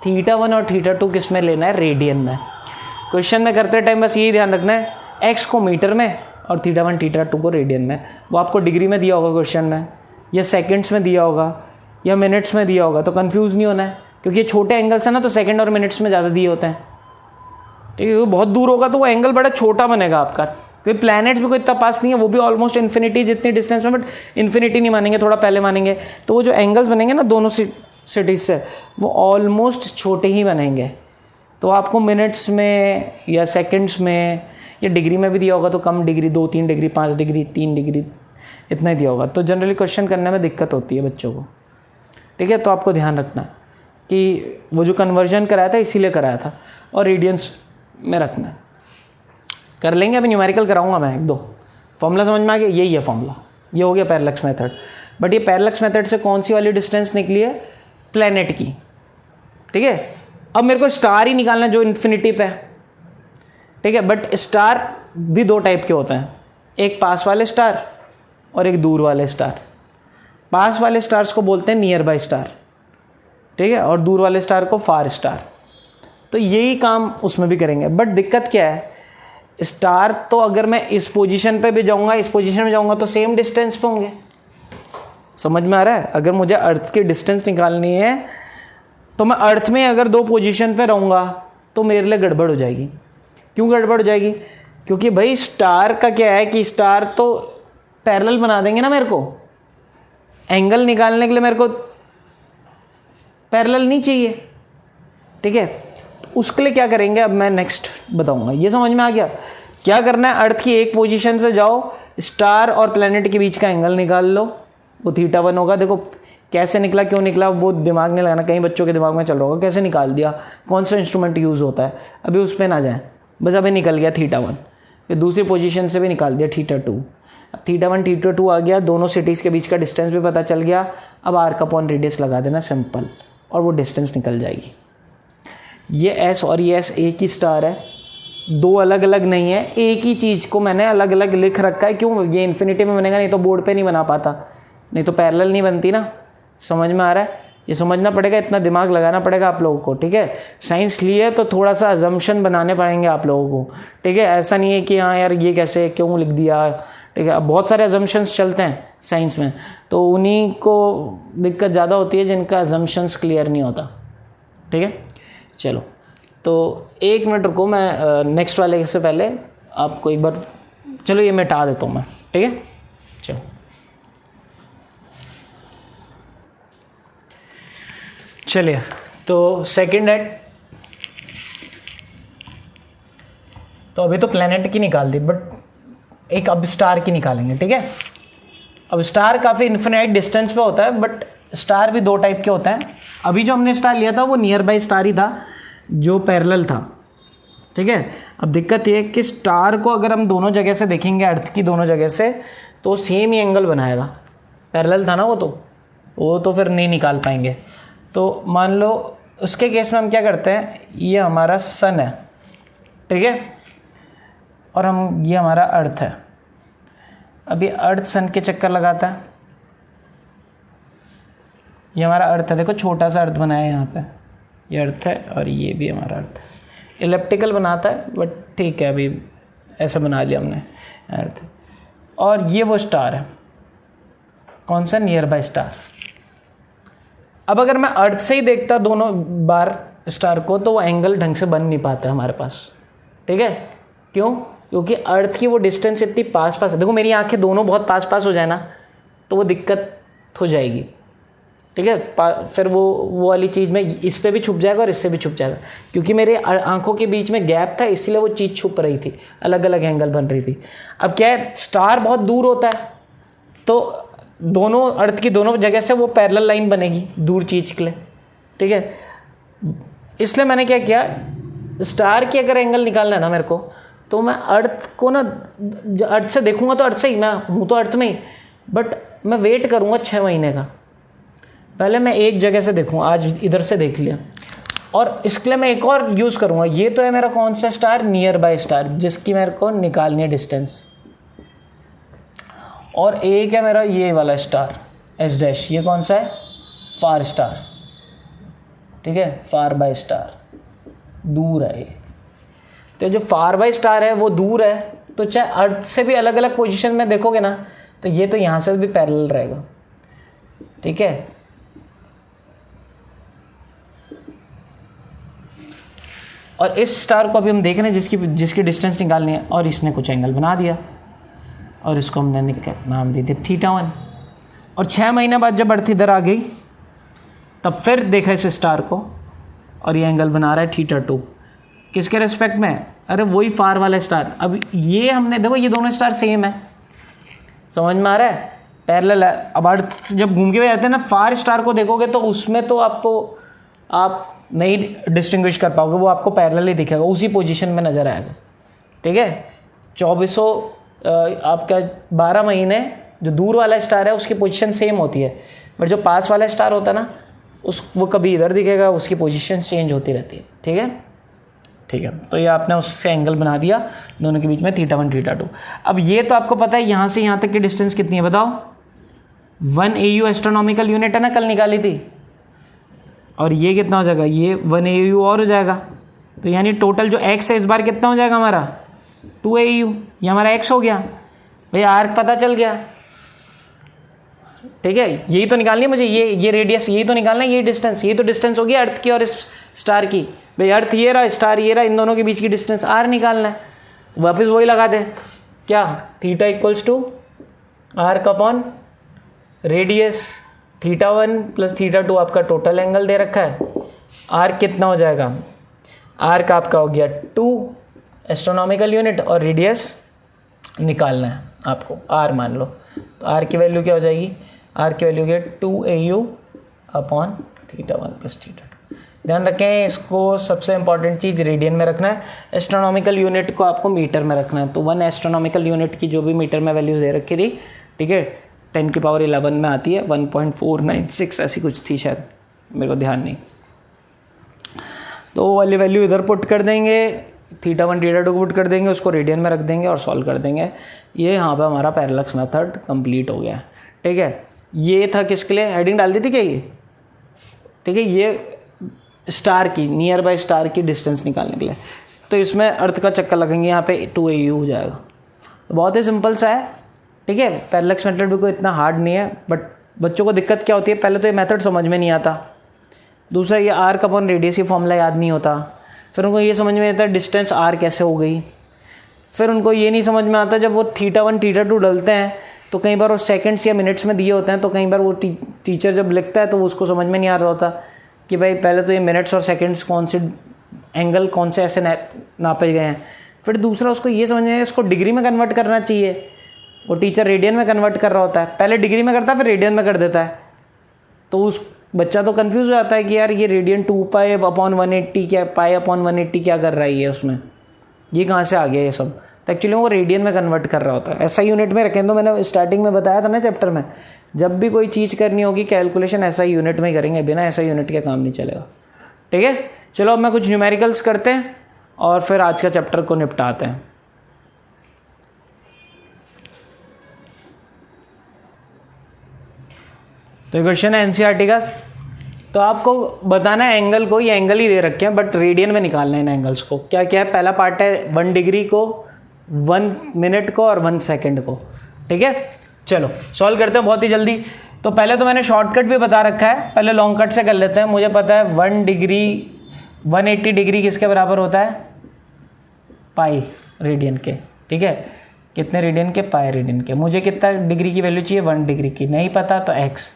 θ1 और θ2 किस में लेना है, रेडियन में। क्वेश्चन में करते टाइम बस यही ध्यान रखना है, x को मीटर में और θ1 θ2 को रेडियन में। वो आपको डिग्री में दिया होगा क्वेश्चन में, या सेकंड्स में दिया होगा, या मिनट्स में दिया होगा, तो कंफ्यूज नहीं होना है, क्योंकि ये छोटे एंगल्स हैं ना, तो सेकंड और मिनट्स में ज़्यादा दिए होते हैं। ठीक है, बहुत दूर होगा तो वो एंगल बड़ा छोटा बनेगा आपका, क्योंकि प्लैनेट्स भी कोई इतना पास नहीं है, वो भी ऑलमोस्ट इन्फिनिटी जितनी डिस्टेंस में, बट इन्फिनिटी नहीं मानेंगे, थोड़ा पहले मानेंगे। तो वो जो एंगल्स बनेंगे ना दोनों सिटीज से, वो ऑलमोस्ट छोटे ही बनेंगे। तो आपको मिनट्स में या सेकंड्स में या डिग्री में भी दिया होगा तो कम डिग्री, 2-3 डिग्री, 5 डिग्री, 3 डिग्री, इतना ही दिया होगा। तो जनरली क्वेश्चन करने में दिक्कत होती है बच्चों को। ठीक है, तो आपको ध्यान रखना कि वो जो कन्वर्जन कराया था इसीलिए कराया था, और रेडियंस में रखना है। कर लेंगे, अभी न्यूमेरिकल कराऊंगा मैं 1-2। फॉर्मूला समझ में आ गया, यही है फॉर्मूला, ये हो गया पैरेलक्स मेथड। बट ये पैरेलक्स मेथड से कौन सी वाली डिस्टेंस निकली है, प्लैनेट की। ठीक है, अब मेरे को स्टार ही निकालना है जो इन्फिनिटी पे है। ठीक है, बट स्टार भी 2 टाइप के होते हैं, एक पास वाले स्टार और एक दूर वाले स्टार। पास वाले स्टार्स को बोलते हैं नियर बाय स्टार, ठीक है, और दूर वाले स्टार को फार स्टार। तो यही काम उसमें भी करेंगे। बट दिक्कत क्या है, स्टार तो अगर मैं इस पोजीशन पे भी जाऊंगा, इस पोजीशन में जाऊंगा तो सेम डिस्टेंस पे होंगे। समझ में आ रहा है। अगर मुझे अर्थ की डिस्टेंस निकालनी है तो मैं अर्थ में अगर 2 पोजीशन पे रहूंगा तो मेरे लिए गड़बड़ हो जाएगी। क्यों गड़बड़ हो जाएगी, क्योंकि भाई स्टार का क्या है कि स्टार तो पैरेलल बना देंगे ना मेरे को, एंगल निकालने के लिए मेरे को पैरेलल नहीं चाहिए। ठीक है, उसके लिए क्या करेंगे अब मैं नेक्स्ट बताऊंगा। ये समझ में आ गया क्या करना है। अर्थ की एक पोजीशन से जाओ, स्टार और प्लेनेट के बीच का एंगल निकाल लो, वो θ1 होगा। देखो कैसे निकला, क्यों निकला, वो दिमाग नहीं लगाना, कई बच्चों के दिमाग में चल रहा होगा कैसे निकाल दिया, कौन सा इंस्ट्रूमेंट यूज़ होता है, अभी उस पर ना जाए, बस अभी निकल गया θ1। फिर दूसरी पोजीशन से भी निकाल दिया θ2। अब θ1 θ2 आ गया, दोनों सिटीज़ के बीच का डिस्टेंस भी पता चल गया। अब आर्क अपॉन रेडियस लगा देना सिंपल, और वो डिस्टेंस निकल जाएगी। ये एस और ये एस एक ही स्टार है, 2 अलग अलग नहीं है। एक ही चीज़ को मैंने अलग अलग लिख रखा है। क्यों, ये इन्फिनिटी में बनेगा, नहीं तो बोर्ड पे नहीं बना पाता, नहीं तो पैरेलल नहीं बनती ना। समझ में आ रहा है, ये समझना पड़ेगा, इतना दिमाग लगाना पड़ेगा आप लोगों को। ठीक है, साइंस लिए तो थोड़ा सा अजम्पशन बनाने पड़ेंगे आप लोगों को। ठीक है, ऐसा नहीं है कि हाँ यार ये कैसे क्यों लिख दिया। ठीक है, अब बहुत सारे अजम्पशंस चलते हैं साइंस में, तो उन्हीं को दिक्कत ज़्यादा होती है जिनका अजम्पशंस क्लियर नहीं होता। ठीक है, चलो तो 1 मिनट रुको, मैं नेक्स्ट वाले से पहले आपको एक बार, चलो ये मिटा देता हूँ मैं। ठीक है, चलो चलिए, तो सेकंड है तो अभी तो प्लैनेट की निकाल दी, बट एक अब स्टार की निकालेंगे, ठीक है। अब स्टार काफ़ी इन्फिनाइट डिस्टेंस पे होता है, बट स्टार भी दो टाइप के होते हैं। अभी जो हमने स्टार लिया था वो नियर बाई स्टार ही था जो पैरेलल था, ठीक है। अब दिक्कत ये है कि स्टार को अगर हम दोनों जगह से देखेंगे, अर्थ की दोनों जगह से, तो सेम ही एंगल बनाएगा। पैरेलल था ना वो तो फिर नहीं निकाल पाएंगे। तो मान लो उसके केस में हम क्या करते हैं, ये हमारा सन है, ठीक है, और ये हमारा अर्थ है। अभी अर्थ सन के चक्कर लगाता है, ये हमारा अर्थ है, देखो छोटा सा अर्थ बनाया है यहाँ पे, ये अर्थ है और ये भी हमारा अर्थ है। इलेप्टिकल बनाता है बट ठीक है, अभी ऐसा बना लिया हमने अर्थ। और ये वो स्टार है, कौन सा, नियर बाय स्टार। अब अगर मैं अर्थ से ही देखता दोनों बार स्टार को, तो वो एंगल ढंग से बन नहीं पाता हमारे पास, ठीक है। क्यों? क्योंकि अर्थ की वो डिस्टेंस इतनी पास पास है। देखो मेरी आंखें दोनों बहुत पास पास हो जाए ना, तो वो दिक्कत हो जाएगी, ठीक है। फिर वो वाली चीज़ में इस पे भी छुप जाएगा और इससे भी छुप जाएगा, क्योंकि मेरे आंखों के बीच में गैप था, इसलिए वो चीज़ छुप रही थी, अलग अलग एंगल बन रही थी। अब क्या है, स्टार बहुत दूर होता है, तो दोनों अर्थ की दोनों जगह से वो पैरेलल लाइन बनेगी दूर चीज़ के लिए, ठीक है। इसलिए मैंने क्या किया, स्टार की अगर एंगल निकालना है ना मेरे को, तो मैं अर्थ को ना अर्थ से देखूंगा, तो अर्थ से ही, मैं हूँ तो अर्थ में ही, बट मैं वेट करूँगा 6 महीने का। पहले मैं एक जगह से देखूँ, आज इधर से देख लिया, और इसके लिए मैं एक और यूज़ करूँगा। ये तो है मेरा कौन सा स्टार, नियर बाय स्टार, जिसकी मेरे को निकालनी है डिस्टेंस। और एक है मेरा ये वाला स्टार एस डैश, ये कौन सा है, फार स्टार, ठीक है, फार बाय स्टार, दूर है ये। तो जो फार बाय स्टार है वो दूर है, तो चाहे अर्थ से भी अलग अलग पोजीशन में देखोगे ना, तो ये तो यहाँ से भी पैरेलल रहेगा, ठीक है। और इस स्टार को अभी हम देख रहे हैं जिसकी डिस्टेंस निकालनी है, और इसने कुछ एंगल बना दिया और इसको हमने नाम दे दिया θ1। और 6 महीने बाद जब अर्थ इधर आ गई, तब फिर देखा इस स्टार को, और ये एंगल बना रहा है θ2। किसके रेस्पेक्ट में, अरे वही फार वाला स्टार। अब ये हमने देखो, ये दोनों स्टार सेम है, समझ में आ रहा है, पैरेलल है। अब अर्थ जब घूम के जाते हैं ना, फार स्टार को देखोगे तो उसमें तो आप नहीं डिस्टिंग्विश कर पाओगे, वो आपको पैरेलल ही दिखेगा, उसी पोजीशन में नज़र आएगा, ठीक है। 2400 आपका 12 महीने जो दूर वाला स्टार है उसकी पोजीशन सेम होती है, बट जो पास वाला स्टार होता है ना, वो कभी इधर दिखेगा, उसकी पोजीशन चेंज होती रहती है, ठीक है, ठीक है। तो ये आपने उससे एंगल बना दिया दोनों के बीच में θ1 θ2। अब ये तो आपको पता है यहाँ से यहाँ तक की डिस्टेंस कितनी है, बताओ। 1 AU एस्ट्रोनॉमिकल यूनिट है ना, कल निकाली थी। और ये कितना हो जाएगा, ये 1 AU और हो जाएगा, तो यानी टोटल जो x है इस बार कितना हो जाएगा हमारा, 2 AU। ये हमारा x हो गया भाई, आर्क पता चल गया, ठीक है। यही तो निकालनी है मुझे, ये रेडियस यही तो निकालना है, ये डिस्टेंस, ये तो डिस्टेंस होगी अर्थ की और इस स्टार की। भाई अर्थ ये रहा, स्टार ये रहा, इन दोनों के बीच की डिस्टेंस r निकालना है, तो वापस वही लगा दे, क्या, θ = आर्क अपॉन रेडियस, θ1 + θ2 आपका टोटल एंगल दे रखा है। आर्क कितना हो जाएगा, आर्क आपका हो गया 2 एस्ट्रोनॉमिकल यूनिट, और रेडियस निकालना है आपको, r मान लो, तो r की वैल्यू क्या हो जाएगी, r की वैल्यू क्या, 2 AU अपॉन θ1 + θ2। ध्यान रखें, इसको सबसे इंपॉर्टेंट चीज़ रेडियन में रखना है, एस्ट्रोनॉमिकल यूनिट को आपको मीटर में रखना है। तो 1 एस्ट्रोनॉमिकल यूनिट की जो भी मीटर में वैल्यू दे रखी थी, ठीक है, 10⁻11 में आती है, 1.496 ऐसी कुछ थी शायद, मेरे को ध्यान नहीं। तो वो वाली वैल्यू इधर पुट कर देंगे, θ1 θ2 को पुट कर देंगे, उसको रेडियन में रख देंगे और सॉल्व कर देंगे। ये यहाँ पे हमारा पैरेलक्स मेथड कंप्लीट हो गया, ठीक है। ये था किसके लिए, हेडिंग डाल दी थी क्या ये, ठीक है, ये स्टार की, नियर बाय स्टार की डिस्टेंस निकालने के लिए। तो इसमें अर्थ का चक्कर लगेंगे, यहाँ पे 2 AU हो जाएगा। तो बहुत ही सिंपल सा है, ठीक है। पैरेलक्स मेथड भी कोई इतना हार्ड नहीं है, बट बच्चों को दिक्कत क्या होती है, पहले तो ये मेथड समझ में नहीं आता, दूसरा ये आर्क अपॉन रेडियस ही फॉर्मूला याद नहीं होता, फिर उनको ये समझ में आता डिस्टेंस r कैसे हो गई, फिर उनको ये नहीं समझ में आता जब वो θ1 θ2 डलते हैं तो कई बार वो सेकंड्स या मिनट्स में दिए होते हैं, तो कई बार वो टीचर जब लिखता है तो उसको समझ में नहीं आ रहा होता कि भाई पहले तो ये मिनट्स और सेकंड्स कौन से एंगल कौन से ऐसे नापे गए हैं, फिर दूसरा उसको ये समझना है इसको डिग्री में कन्वर्ट करना चाहिए, वो टीचर रेडियन में कन्वर्ट कर रहा होता है, पहले डिग्री में करता है फिर रेडियन में कर देता है, तो उस बच्चा तो कंफ्यूज हो जाता है कि यार ये रेडियन 2π/180 क्या, π/180 क्या कर रहा है ये, उसमें ये कहाँ से आ गया ये सब, तो एक्चुअली वो रेडियन में कन्वर्ट कर रहा होता है। ऐसा यूनिट में रखें, तो मैंने स्टार्टिंग में बताया था ना चैप्टर में, जब भी कोई चीज़ करनी होगी कैलकुलेशन ऐसा यूनिट में ही करेंगे, बिना ऐसा यूनिट के काम नहीं चलेगा। ठीक है, चलो अब मैं कुछ न्यूमेरिकल्स करते हैं और फिर आज का चैप्टर को निपटाते हैं। तो ये क्वेश्चन है एनसीईआरटी का, तो आपको बताना है एंगल को, ये एंगल ही दे रखे हैं बट रेडियन में निकालना है इन एंगल्स को। क्या क्या है, पहला पार्ट है 1 डिग्री को, 1 मिनट को और 1 सेकंड को। ठीक है, चलो सॉल्व करते हैं बहुत ही जल्दी। तो पहले तो मैंने शॉर्टकट भी बता रखा है, पहले लॉन्ग कट से कर लेते हैं। मुझे पता है 1 डिग्री 180 डिग्री किसके बराबर होता है, पाई रेडियन के। ठीक है, कितने रेडियन के, पाई रेडियन के। मुझे कितना डिग्री की वैल्यू चाहिए, 1 डिग्री की, नहीं पता तो x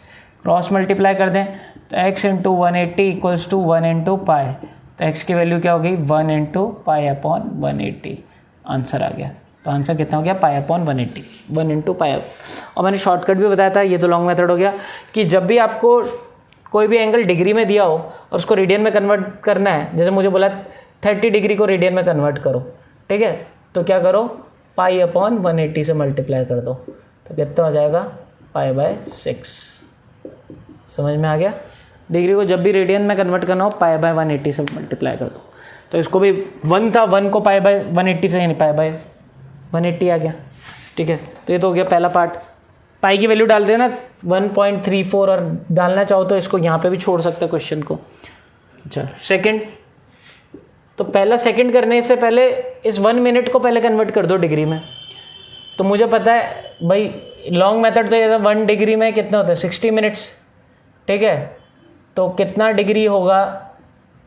क्रॉस मल्टीप्लाई कर दें, तो x into 180 equals to 1 into pi, तो x की वैल्यू क्या हो गई, 1 इंटू पाई अपॉन 180, आंसर आ गया। तो आंसर कितना हो गया, पाई अपॉन 180, 1 इंटू पाई। और मैंने शॉर्टकट भी बताया था, ये तो लॉन्ग मेथड हो गया, कि जब भी आपको कोई भी एंगल डिग्री में दिया हो और उसको रेडियन में कन्वर्ट करना है, जैसे मुझे बोला 30 डिग्री को रेडियन में कन्वर्ट करो, ठीक है, तो क्या करो, पाई अपॉन 180 से मल्टीप्लाई कर दो, तो कितना हो जाएगा, π/6। समझ में आ गया, डिग्री को जब भी रेडियन में कन्वर्ट करना हो π/180 से मल्टीप्लाई कर दो। तो इसको भी 1 था, 1 को π/180 से, यानी π/180 आ गया। ठीक है, तो ये तो हो गया पहला पार्ट। पाई की वैल्यू डाल देना 1.34, और डालना चाहो तो इसको यहाँ पे भी छोड़ सकते हो क्वेश्चन को। अच्छा, सेकंड, तो पहला सेकंड करने से पहले इस 1 मिनट को पहले कन्वर्ट कर दो डिग्री में। तो मुझे पता है भाई लॉन्ग मेथड तो ये था, 1 डिग्री में कितना होता है, 60 मिनट्स। ठीक है, तो कितना डिग्री होगा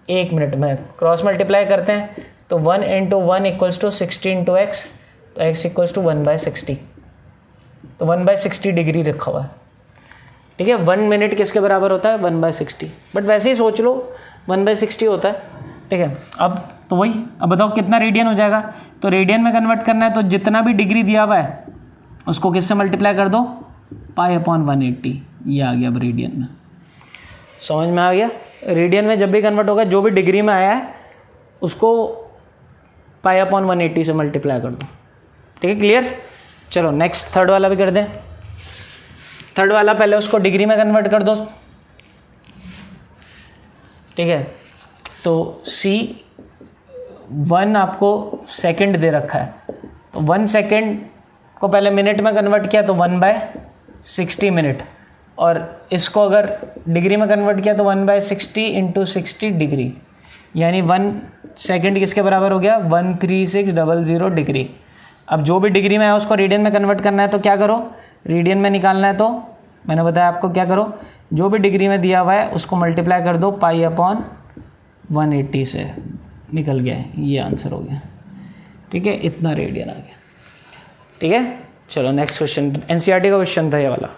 1 मिनट में, क्रॉस मल्टीप्लाई करते हैं, तो 1 into 1 equals to 60 into x, तो एक्स इक्वल्स टू 1/60, तो 1/60 डिग्री रखा हुआ है। ठीक है, 1 मिनट किसके बराबर होता है, 1/60, बट वैसे ही सोच लो 1/60 होता है। ठीक है, अब तो वही, अब बताओ कितना रेडियन हो जाएगा। तो रेडियन में कन्वर्ट करना है, तो जितना भी डिग्री दिया हुआ है उसको किससे मल्टीप्लाई कर दो, π/180, ये आ गया अब रेडियन में। समझ में आ गया, रेडियन में जब भी कन्वर्ट होगा, जो भी डिग्री में आया है उसको π/180 से मल्टीप्लाई कर दो। ठीक है, क्लियर। चलो नेक्स्ट थर्ड वाला भी कर दें। थर्ड वाला पहले उसको डिग्री में कन्वर्ट कर दो। ठीक है, तो C1 आपको सेकंड दे रखा है, तो 1 सेकंड को पहले मिनट में कन्वर्ट किया तो 1/60 मिनट, और इसको अगर डिग्री में कन्वर्ट किया तो 1/60 इंटू 60 डिग्री, यानी 1 सेकंड किसके बराबर हो गया, 13600 डिग्री। अब जो भी डिग्री में है उसको रेडियन में कन्वर्ट करना है, तो क्या करो, रेडियन में निकालना है, तो मैंने बताया आपको क्या करो, जो भी डिग्री में दिया हुआ है उसको मल्टीप्लाई कर दो π/180 से, निकल गया है, ये आंसर हो गया। ठीक है, इतना रेडियन आ गया। ठीक है, चलो नेक्स्ट क्वेश्चन, एनसीईआरटी का क्वेश्चन था ये वाला।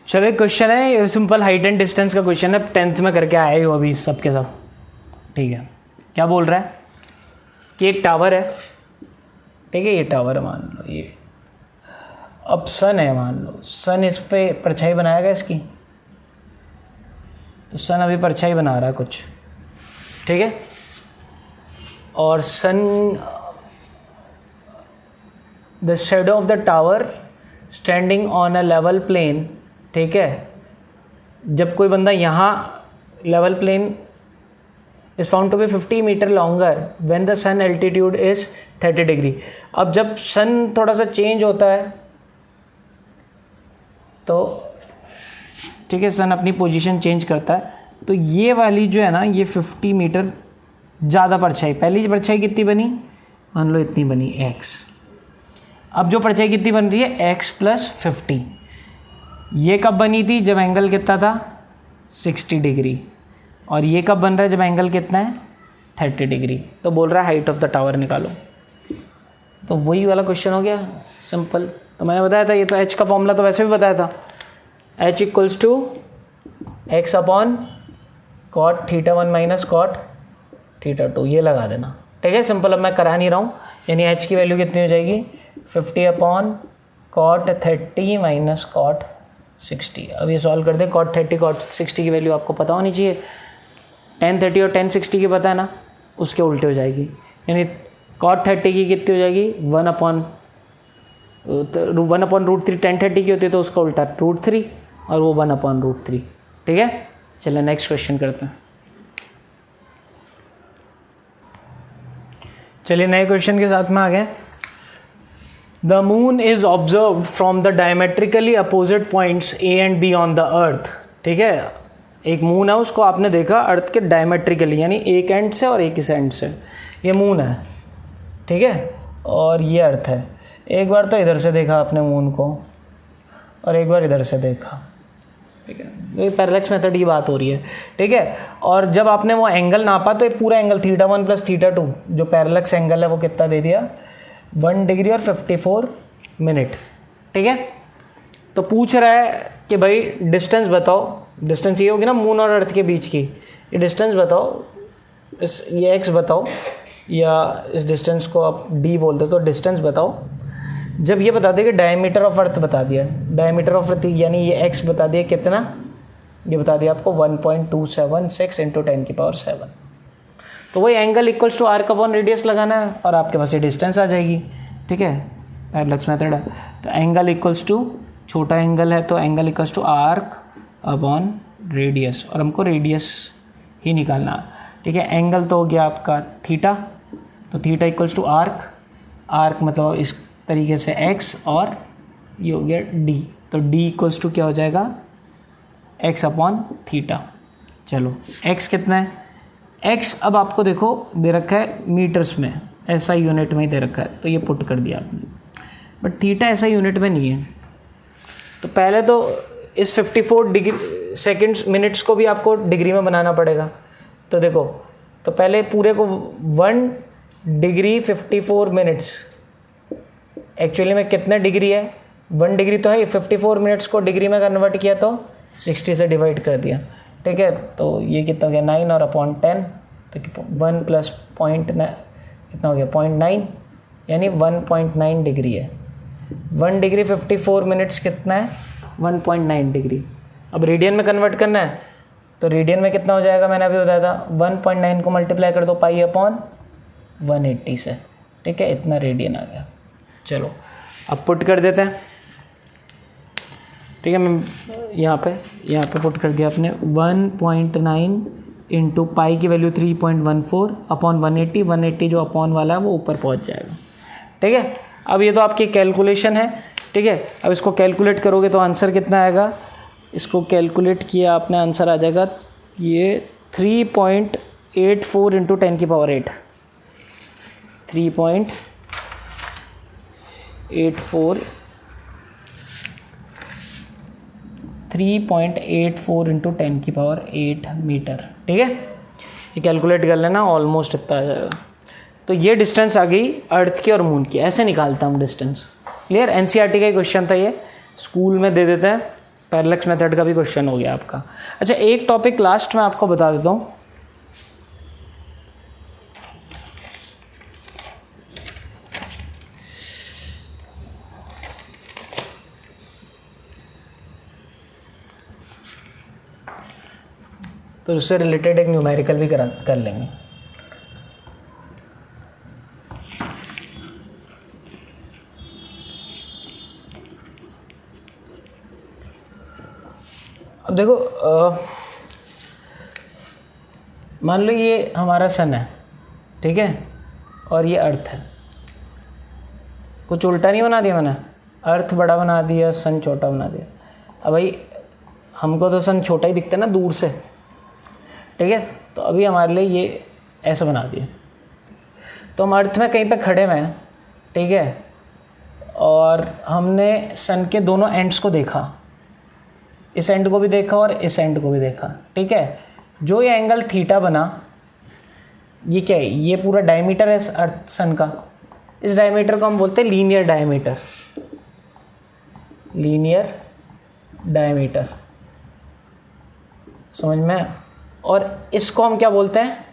चलो एक क्वेश्चन है, ये सिंपल हाइट एंड डिस्टेंस का क्वेश्चन है, 10th में करके आया ही हो अभी सबके सब। ठीक है, क्या बोल रहा है कि एक टावर है, ठीक है, ये टावर है मान लो, ये अब सन है मान लो, सन इस पे परछाई बनाएगा इसकी, तो सन अभी परछाई बना रहा है कुछ। ठीक है, और sun, the shadow of the tower standing on a level plane. ठीक है, जब कोई बंदा यहाँ level plane is found to be 50 metre longer when the sun altitude is 30 degree. अब जब सन थोड़ा सा चेंज होता है तो, ठीक है, सन अपनी पोजीशन चेंज करता है, तो ये वाली जो है ना, ये 50 मीटर ज़्यादा परछाई, पहली परछाई कितनी बनी, मान लो इतनी बनी x। अब जो परछाई कितनी बन रही है, x + 50। ये कब बनी थी, जब एंगल कितना था, 60 डिग्री, और ये कब बन रहा है, जब एंगल कितना है, 30 डिग्री। तो बोल रहा है हाइट ऑफ द टावर निकालो। तो वही वाला क्वेश्चन हो गया, सिंपल। तो मैंने बताया था, ये तो h का फॉर्मूला तो वैसे भी बताया था, h = x/cot θ1 - cot θ2 ये लगा देना, ठीक है। सिंपल, अब मैं करा नहीं रहा हूँ। यानी h की वैल्यू कितनी हो जाएगी 50/cot 30 माइनस cot 60। अब ये सॉल्व कर दे। cot 30 cot 60 की वैल्यू आपको पता होनी चाहिए। tan 30 और tan 60 की पता है ना, उसके उल्टे हो जाएगी। यानी cot 30 की कितनी हो जाएगी 1/√3। tan 30 की होती है तो उसका उल्टा √3 और वो 1/√3, ठीक है। चलिए नेक्स्ट क्वेश्चन करते हैं। चलिए नए क्वेश्चन के साथ में आ गए। The moon is observed from the diametrically opposite points A and be on the earth, ठीक है। एक मून है, उसको आपने देखा अर्थ के डायमेट्रिकली, यानी एक एंड से और एक इस एंड से। ये मून है, ठीक है, और ये अर्थ है। एक बार तो इधर से देखा आपने मून को और एक बार इधर से देखा, ठीक है। ये पैरेलक्स मेथड की बात हो रही है, ठीक है। और जब आपने वो एंगल नापा तो ये पूरा एंगल θ1 + θ2 जो पैरेलक्स एंगल है वो कितना दे दिया 1 डिग्री और 54 मिनट, ठीक है। तो पूछ रहा है कि भाई डिस्टेंस बताओ, डिस्टेंस ये होगी ना मून और अर्थ के बीच की, ये डिस्टेंस बताओ, ये x बताओ, या इस डिस्टेंस को आप d बोलते तो डिस्टेंस बताओ। जब ये बता दिया कि डायमीटर ऑफ अर्थ बता दिया, डायमीटर ऑफ अर्थ यानी ये x बता दिया कितना, ये बता दिया आपको 1.276 × 10⁻⁷। तो वही angle equals to arc upon radius लगाना है और आपके पास ये डिस्टेंस आ जाएगी, ठीक है। पैरेलक्स मेथड है तो एंगल इक्वल्स टू, छोटा एंगल है तो angle equals to arc upon radius, और हमको रेडियस ही निकालना, ठीक है। एंगल तो हो गया आपका थीटा, तो theta equals to arc, arc मतलब इस तरीके से x, और ये हो गया d, तो d इक्वल्स टू क्या हो जाएगा x अपॉन थीटा। चलो x कितना है, x अब आपको देखो दे रखा है मीटर्स में, ऐसा यूनिट में ही दे रखा है तो ये पुट कर दिया आपने, बट थीटा ऐसा यूनिट में नहीं है। तो पहले तो इस 54 डिग्री सेकेंड्स मिनट्स को भी आपको डिग्री में बनाना पड़ेगा। तो देखो, तो पहले पूरे को 1 डिग्री 54 मिनट्स, एक्चुअली में कितने डिग्री है 1 डिग्री तो है, 54 मिनट्स को डिग्री में कन्वर्ट किया तो 60 से डिवाइड कर दिया, ठीक है। तो ये कितना हो गया 9 और अपॉन 10, तो 1 + पॉइंट कितना हो गया 0.9, यानी 1.9 डिग्री है। 1 डिग्री 54 मिनट्स कितना है 1.9 डिग्री। अब रेडियन में कन्वर्ट करना है तो रेडियन में कितना हो जाएगा, मैंने अभी बताया था 1.9 को मल्टीप्लाई कर दो π/180 से, ठीक है, इतना रेडियन आ गया। चलो अब पुट कर देते हैं, ठीक है। मैं यहाँ पे पुट कर दिया आपने 1.9 इंटू पाई की वैल्यू 3.14 अपॉन 180 जो अपॉन वाला है वो ऊपर पहुँच जाएगा, ठीक है। अब ये तो आपकी कैलकुलेशन है, ठीक है। अब इसको कैलकुलेट करोगे तो आंसर कितना आएगा, इसको कैलकुलेट किया आपने आंसर आ जाएगा ये 3.84 × 10⁸, 3.84 × 10⁸ मीटर, ठीक है। ये कैलकुलेट कर लेना, ऑलमोस्ट इतना आ जाएगा। तो ये डिस्टेंस आ गई अर्थ की और मून की, ऐसे निकालता हम डिस्टेंस। क्लियर, एनसीईआरटी का ही क्वेश्चन था ये, स्कूल में दे देते हैं। पैरेलक्स मेथड का भी क्वेश्चन हो गया आपका। अच्छा, एक टॉपिक लास्ट में आपको बता देता हूँ, तो उससे रिलेटेड एक न्यूमेरिकल भी कर लेंगे। अब देखो, मान लो ये हमारा सन है, ठीक है, और ये अर्थ है। कुछ उल्टा नहीं बना दिया मैंने, अर्थ बड़ा बना दिया, सन छोटा बना दिया। अब भाई हमको तो सन छोटा ही दिखता है ना दूर से, ठीक है। तो अभी हमारे लिए ये ऐसे बना दिया, तो हम अर्थ में कहीं पे खड़े हुए हैं, ठीक है, और हमने सन के दोनों एंड्स को देखा, इस एंड को भी देखा और इस एंड को भी देखा, ठीक है। जो ये एंगल थीटा बना, ये क्या है, ये पूरा डायमीटर है अर्थ सन का। इस डायमीटर को हम बोलते हैं लीनियर डायमीटर, लीनियर डायमीटर, समझ में। और इसको हम क्या बोलते हैं,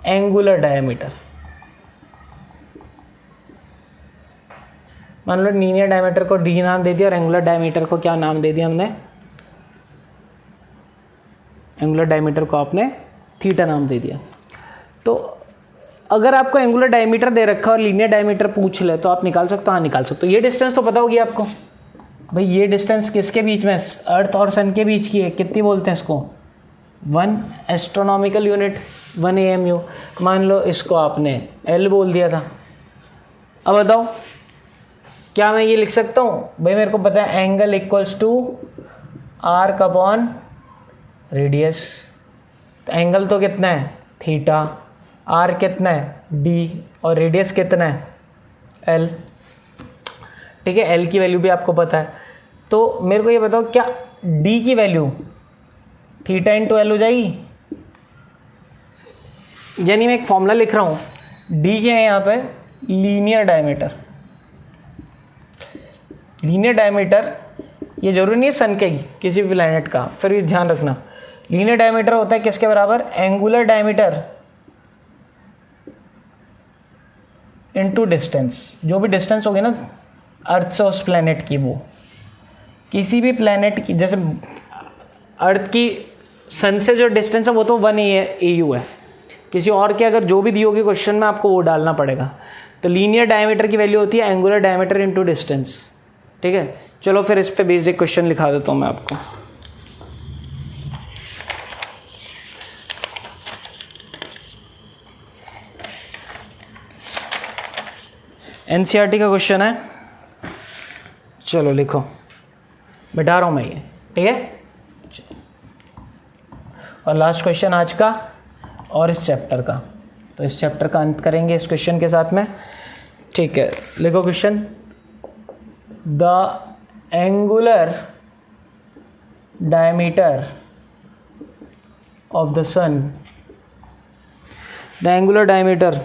एंगुलर डायमीटर। मान लो लीनियर डायमीटर को डी नाम दे दिया और एंगुलर डायमीटर को क्या नाम दे दिया हमने, एंगुलर डायमीटर को आपने थीटा नाम दे दिया। तो अगर आपको एंगुलर डायमीटर दे रखा और लीनियर डायमीटर पूछ ले तो आप निकाल सकते हो? हाँ निकाल सकते हो। ये डिस्टेंस तो पता होगी आपको भाई, ये डिस्टेंस किसके बीच में, अर्थ और सन के बीच की है, कितनी बोलते हैं इसको, 1 एस्ट्रोनॉमिकल यूनिट, 1 AMU। मान लो इसको आपने L बोल दिया था। अब बताओ क्या मैं ये लिख सकता हूँ भाई, मेरे को पता है angle equals to arc upon radius. तो एंगल तो कितना है थीटा, आर कितना है डी, और रेडियस कितना है एल। ठीक है, एल की वैल्यू भी आपको पता है। तो मेरे को ये बताओ क्या डी की वैल्यू थीटा इंटू एल हो जाएगी? यानी मैं एक फॉर्मूला लिख रहा हूं, डी क्या है यहाँ पे, लीनियर डायमीटर। लीनियर डायमीटर ये जरूरी नहीं है सन के, किसी भी प्लैनेट का, फिर भी ध्यान रखना लीनियर डायमीटर होता है किसके बराबर, एंगुलर डायमीटर इनटू डिस्टेंस। जो भी डिस्टेंस होगी ना अर्थ से उस प्लैनेट की, वो किसी भी प्लैनेट की, जैसे अर्थ की सन से जो डिस्टेंस है वो तो 1 AU है, किसी और के अगर जो भी दी होगी क्वेश्चन में आपको वो डालना पड़ेगा। तो लीनियर डायमीटर की वैल्यू होती है एंगुलर डायमीटर इनटू डिस्टेंस। ठीक है, चलो फिर इस पे बेस्ड एक क्वेश्चन लिखा देता हूं मैं आपको। NCERT का क्वेश्चन है, चलो लिखो, मिटा रहा हूं मैं ये। ठीक है, और लास्ट क्वेश्चन आज का और इस चैप्टर का, तो इस चैप्टर का अंत करेंगे इस क्वेश्चन के साथ में। ठीक है, लिखो question, the angular diameter of the sun, the angular diameter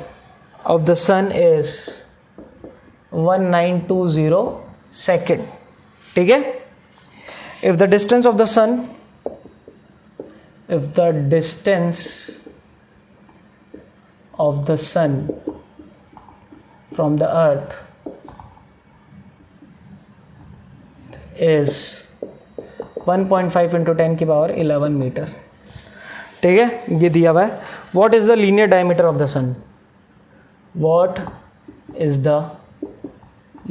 of the sun is 1920 second. ठीक है, if the distance of the sun, if the distance of the sun from the earth is 1.5 into 10 की power 11 metre. ठीक है, ये दिया हुआ है। what is the linear diameter of the sun? what is the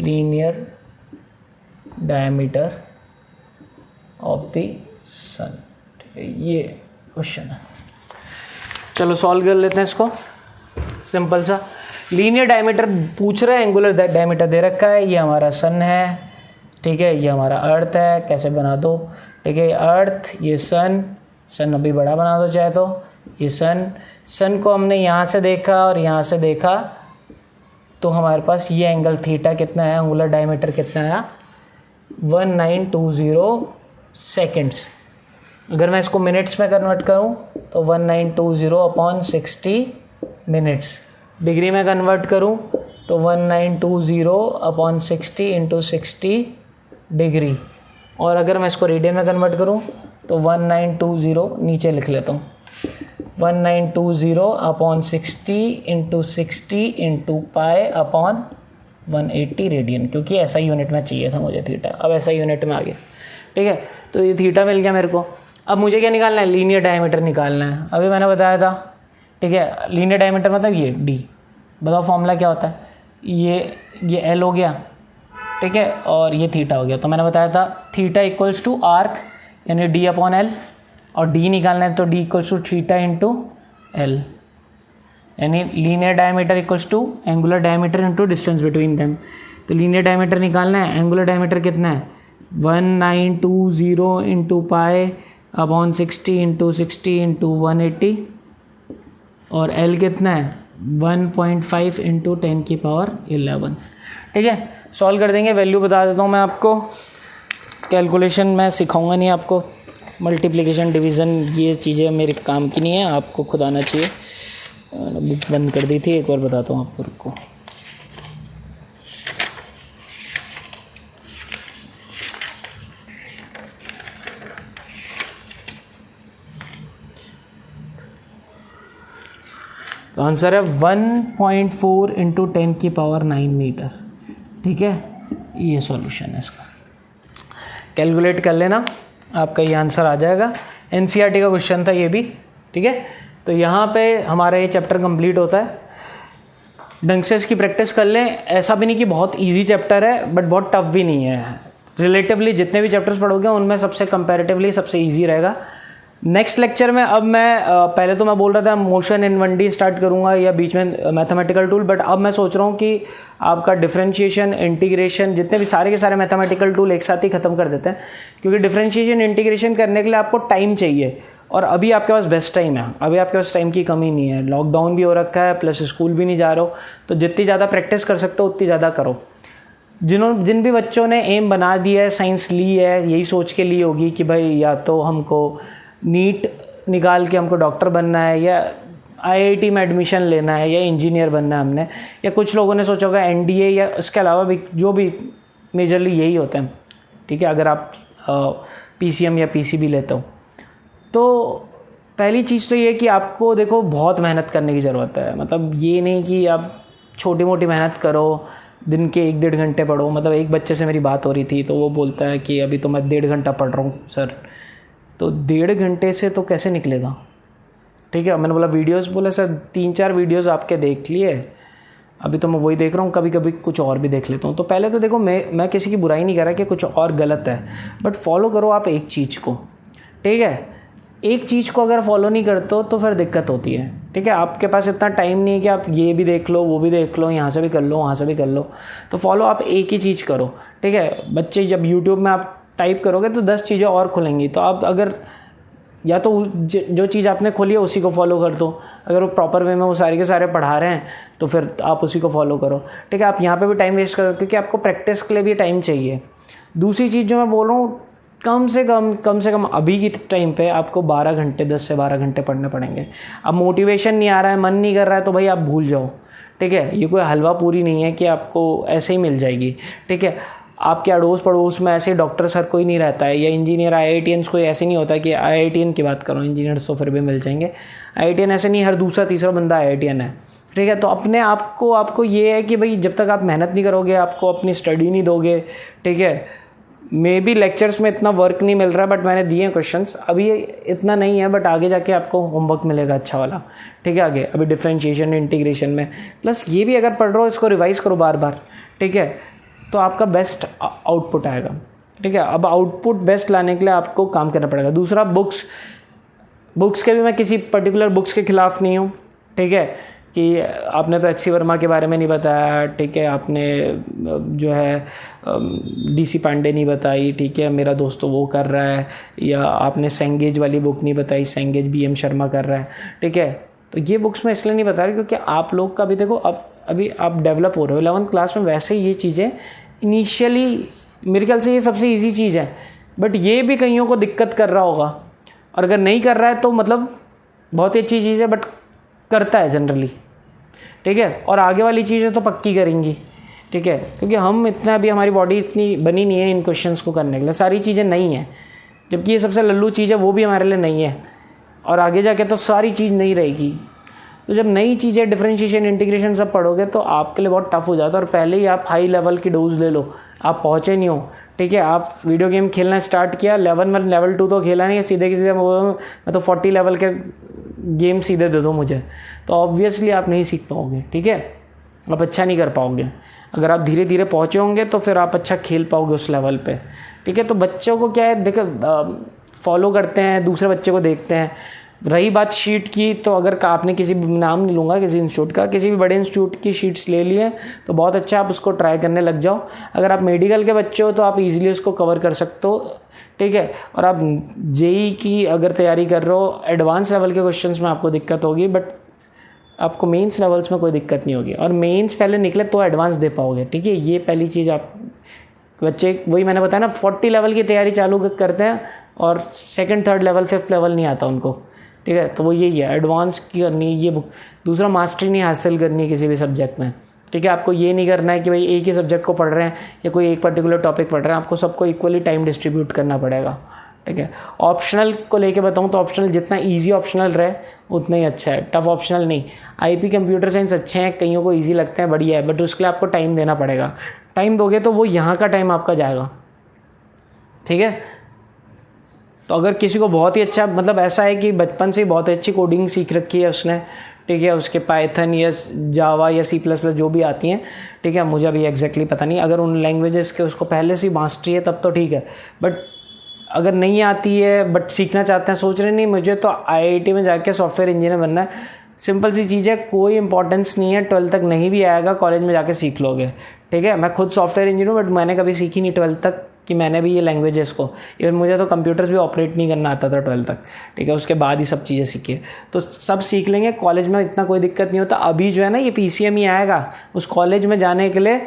linear diameter of the sun? ये question है, चलो सॉल्व कर लेते हैं इसको। सिंपल सा लीनियर डायमीटर पूछ रहा है, एंगुलर डायमीटर दे रखा है, ये हमारा सन है। ठीक है, ये हमारा अर्थ है, कैसे बना दो। ठीक है, अर्थ, ये सन, सन अभी बड़ा बना दो चाहे तो, ये सन, सन को हमने यहाँ से देखा और यहाँ से देखा, तो हमारे पास ये एंगल थीटा कितना है, एंगुलर डायमीटर कितना आया 1920 सेकेंड्स। अगर मैं इसको मिनट्स में कन्वर्ट करूं तो 1920 अपॉन 60 मिनट्स। डिग्री में कन्वर्ट करूं तो 1920 अपॉन 60 इंटू 60 डिग्री। और अगर मैं इसको रेडियन में कन्वर्ट करूं तो 1920 नीचे लिख लेता हूं, 1920 upon 60 into 60 into pi upon 180 radian, क्योंकि ऐसा यूनिट में चाहिए था मुझे थीटा, अब ऐसा यूनिट में आ गया। ठीक है, तो ये थीटा मिल गया मेरे को। अब मुझे क्या निकालना है, लीनियर डायमीटर निकालना है। अभी मैंने बताया था, ठीक है, लीनियर डायमीटर मतलब ये डी। बताओ फॉर्मूला क्या होता है, ये एल हो गया, ठीक है, और ये थीटा हो गया। तो मैंने बताया था थीटा इक्वल्स टू आर्क यानी डी अपॉन एल, और डी निकालना है तो D equals to theta into L, यानी linear diameter equals to angular diameter into distance between them. तो लीनियर डायमीटर निकालना है, एंगुलर डायमीटर कितना है 1920 into pi upon 60 into 60 into 180, और एल कितना है 1.5 इंटू 10 की पावर 11। ठीक है, सॉल्व कर देंगे। वैल्यू बता देता हूँ मैं आपको, कैलकुलेशन मैं सिखाऊंगा नहीं आपको, मल्टीप्लिकेशन डिवीज़न ये चीज़ें मेरे काम की नहीं है, आपको खुद आना चाहिए। बुक बंद कर दी थी, एक बार बताता हूँ आपको, रुको। तो आंसर है 1.4 इंटू 10 की पावर 9 मीटर। ठीक है, ये सॉल्यूशन है इसका। कैलकुलेट कर लेना, आपका ये आंसर आ जाएगा। एनसीईआरटी का क्वेश्चन था ये भी। ठीक है, तो यहाँ पे हमारा ये चैप्टर कंप्लीट होता है। ढंग से इसकी प्रैक्टिस कर लें। ऐसा भी नहीं कि बहुत इजी चैप्टर है, बट बहुत टफ भी नहीं है। रिलेटिवली जितने भी चैप्टर्स पढ़ोगे उनमें सबसे कंपैरेटिवली सबसे इजी रहेगा। नेक्स्ट लेक्चर में अब मैं पहले तो मैं बोल रहा था मोशन इन 1D स्टार्ट करूंगा या बीच में मैथमेटिकल टूल, बट अब मैं सोच रहा हूँ कि आपका डिफरेंशिएशन, इंटीग्रेशन, जितने भी सारे के सारे मैथमेटिकल टूल एक साथ ही खत्म कर देते हैं, क्योंकि डिफरेंशिएशन, इंटीग्रेशन करने के लिए आपको टाइम चाहिए और अभी आपके पास बेस्ट टाइम है। अभी आपके पास टाइम की कमी नहीं है। लॉकडाउन भी हो रखा है, प्लस स्कूल भी नहीं जा रहे हो, तो जितनी ज़्यादा प्रैक्टिस कर सकते हो उतनी ज़्यादा करो। जिन भी बच्चों ने एम बना दिया है, साइंस ली है, यही सोच के ली होगी कि भाई या तो हमको नीट निकाल के हमको डॉक्टर बनना है, या आईआईटी में एडमिशन लेना है, या इंजीनियर बनना है हमने, या कुछ लोगों ने सोचा होगा एनडीए, या इसके अलावा भी जो भी मेजरली यही होता है। ठीक है, अगर आप पीसीएम या पीसीबी लेते हो, तो पहली चीज़ तो ये कि आपको देखो बहुत मेहनत करने की ज़रूरत है। मतलब ये नहीं कि आप छोटी मोटी मेहनत करो, दिन के 1-1.5 घंटे पढ़ो। मतलब एक बच्चे से मेरी बात हो रही थी, तो वो बोलता है कि अभी तो मैं 1.5 घंटा पढ़ रहा हूँ सर। तो 1.5 घंटे से तो कैसे निकलेगा? ठीक है, मैंने बोला वीडियोस, बोला सर 3-4 वीडियोस आपके देख लिए, अभी तो मैं वही देख रहा हूँ, कभी कभी कुछ और भी देख लेता हूँ। तो पहले तो देखो, मैं किसी की बुराई नहीं कर रहा कि कुछ और गलत है, बट फॉलो करो आप एक चीज़ को। ठीक है, एक चीज़ को अगर फॉलो नहीं करते हो तो फिर दिक्कत होती है। ठीक है, आपके पास इतना टाइम नहीं है कि आप ये भी देख लो, वो भी देख लो, यहाँ से भी कर लो, वहाँ से भी कर लो। तो फॉलो आप एक ही चीज़ करो। ठीक है, बच्चे जब यूट्यूब में आप टाइप करोगे तो 10 चीज़ें और खुलेंगी, तो आप अगर या तो जो चीज़ आपने खोली है उसी को फॉलो कर दो। अगर वो प्रॉपर वे में वो सारे के सारे पढ़ा रहे हैं तो फिर आप उसी को फॉलो करो। ठीक है, आप यहाँ पे भी टाइम वेस्ट करो, क्योंकि आपको प्रैक्टिस के लिए भी टाइम चाहिए। दूसरी चीज़ जो मैं बोल रहा हूँ, कम से कम अभी की टाइम पे आपको 12 घंटे, 10 से 12 घंटे पढ़ने पड़ेंगे। अब मोटिवेशन नहीं आ रहा है, मन नहीं कर रहा है, तो भाई आप भूल जाओ। ठीक है, ये कोई हलवा पूरी नहीं है कि आपको ऐसे ही मिल जाएगी। ठीक है, आपके अड़ोस पड़ोस में ऐसे डॉक्टर सर कोई नहीं रहता है, या इंजीनियर आईआईटीएंस कोई ऐसे नहीं होता कि आईआईटीएन की बात करो, इंजीनियर तो फिर भी मिल जाएंगे। आईआईटीएन ऐसे नहीं, हर दूसरा तीसरा बंदा आईआईटीएन है। ठीक है, तो अपने आपको ये है कि भाई जब तक आप मेहनत नहीं करोगे, आपको अपनी स्टडी नहीं दोगे। ठीक है, मे बी लेक्चर्स में इतना वर्क नहीं मिल रहा है, बट मैंने दिए हैं क्वेश्चंस, अभी इतना नहीं है, बट आगे जाके आपको होमवर्क मिलेगा अच्छा वाला। ठीक है, आगे अभी डिफरेंशिएशन, इंटीग्रेशन में, प्लस ये भी अगर पढ़ रहे हो इसको रिवाइज करो बार बार। ठीक है, तो आपका बेस्ट आउटपुट आएगा। ठीक है, अब आउटपुट बेस्ट लाने के लिए आपको काम करना पड़ेगा। दूसरा, बुक्स के भी मैं किसी पर्टिकुलर बुक्स के खिलाफ नहीं हूँ। ठीक है, कि आपने तो एच.सी. वर्मा के बारे में नहीं बताया। ठीक है, आपने जो है डी.सी. पांडे नहीं बताई। ठीक है, मेरा दोस्त तो वो कर रहा है, या आपने सेंगेज वाली बुक नहीं बताई, सेंगेज बी.एम. शर्मा कर रहा है। ठीक है, तो ये बुक्स मैं इसलिए नहीं बता रही क्योंकि आप लोग का भी देखो, अभी आप डेवलप हो रहे हो 11th क्लास में। वैसे ये चीज़ें इनिशियली मेरे ख्याल से ये सबसे ईजी चीज़ है, बट ये भी कईयों को दिक्कत कर रहा होगा, और अगर नहीं कर रहा है तो मतलब बहुत ही अच्छी चीज़ है, बट करता है जनरली। ठीक है, और आगे वाली चीज़ें तो पक्की करेंगी। ठीक है, क्योंकि हम इतना भी, हमारी बॉडी इतनी बनी नहीं है इन क्वेश्चंस को करने के लिए, सारी चीज़ें नहीं हैं। जबकि ये सबसे लल्लू चीज़ है, वो भी हमारे लिए नहीं है, और आगे जाके तो सारी चीज़ नहीं रहेगी। तो जब नई चीज़ें, डिफरेंशिएशन, इंटीग्रेशन सब पढ़ोगे तो आपके लिए बहुत टफ हो जाता है, और पहले ही आप हाई लेवल की डोज ले लो, आप पहुँचे नहीं हो। ठीक है, आप वीडियो गेम खेलना स्टार्ट किया, लेवल 1 लेवल 2 तो खेला नहीं, सीधे मैं तो 40 लेवल के गेम सीधे दे दो मुझे, तो ऑब्वियसली आप नहीं सीख पाओगे। ठीक है, आप अच्छा नहीं कर पाओगे। अगर आप धीरे धीरे पहुँचे होंगे तो फिर आप अच्छा खेल पाओगे उस लेवल पे। ठीक है, तो बच्चों को क्या है, देखो फॉलो करते हैं, दूसरे बच्चे को देखते हैं। रही बात शीट की, तो अगर आपने किसी नाम नहीं लूँगा किसी इंस्टीट्यूट का, किसी भी बड़े इंस्टीट्यूट की शीट्स ले लिए तो बहुत अच्छा, आप उसको ट्राई करने लग जाओ। अगर आप मेडिकल के बच्चे हो तो आप इजीली उसको कवर कर सकते हो। ठीक है, और आप जेई की अगर तैयारी कर रहे हो, एडवांस लेवल के क्वेश्चंस में आपको दिक्कत होगी, बट आपको मेंस लेवल्स में कोई दिक्कत नहीं होगी, और मेंस पहले निकले तो एडवांस दे पाओगे। ठीक है, ये पहली चीज़। आप बच्चे, वही मैंने बताया ना, 40 लेवल की तैयारी चालू करते हैं और 2nd 3rd level 5th level नहीं आता उनको। ठीक है, तो वो यही है, एडवांस की करनी ये बुक। दूसरा, मास्टरी नहीं हासिल करनी है किसी भी सब्जेक्ट में। ठीक है, आपको ये नहीं करना है कि भाई एक ही सब्जेक्ट को पढ़ रहे हैं या कोई एक पर्टिकुलर टॉपिक पढ़ रहे हैं, आपको सबको इक्वली टाइम डिस्ट्रीब्यूट करना पड़ेगा। ठीक है। ऑप्शनल को लेके बताऊँ तो ऑप्शनल जितना ईजी ऑप्शनल रहे उतना ही अच्छा है, टफ ऑप्शनल नहीं। आईपी कंप्यूटर साइंस अच्छे हैं, कईयों को ईजी लगते हैं, बढ़िया है, बट उसके लिए आपको टाइम देना पड़ेगा। टाइम दोगे तो वो यहाँ का टाइम आपका जाएगा, ठीक है। तो अगर किसी को बहुत ही अच्छा मतलब ऐसा है कि बचपन से ही बहुत अच्छी कोडिंग सीख रखी है उसने, ठीक है, उसके पाइथन या जावा या सी प्लस प्लस जो भी आती हैं, ठीक है, मुझे अभी एग्जैक्टली पता नहीं, अगर उन लैंग्वेजेस के उसको पहले से मास्टरी है तब तो ठीक है। बट अगर नहीं आती है बट सीखना चाहते हैं, सोच रहे नहीं मुझे तो आईआईटी में जाके सॉफ्टवेयर इंजीनियर बनना है, सिंपल सी चीज़ है, कोई इंपॉर्टेंस नहीं है, 12th तक नहीं भी आएगा कॉलेज में जाके सीख लोगे, ठीक है। मैं खुद सॉफ्टवेयर इंजीनियर हूँ बट मैंने कभी सीखी नहीं 12th तक कि मैंने भी ये लैंग्वेजेस को, इवन मुझे तो कंप्यूटर्स भी ऑपरेट नहीं करना आता था 12th तक, ठीक है, उसके बाद ही सब चीज़ें सीखी है। तो सब सीख लेंगे कॉलेज में, इतना कोई दिक्कत नहीं होता। अभी जो है ना ये पीसीएम ही आएगा, उस कॉलेज में जाने के लिए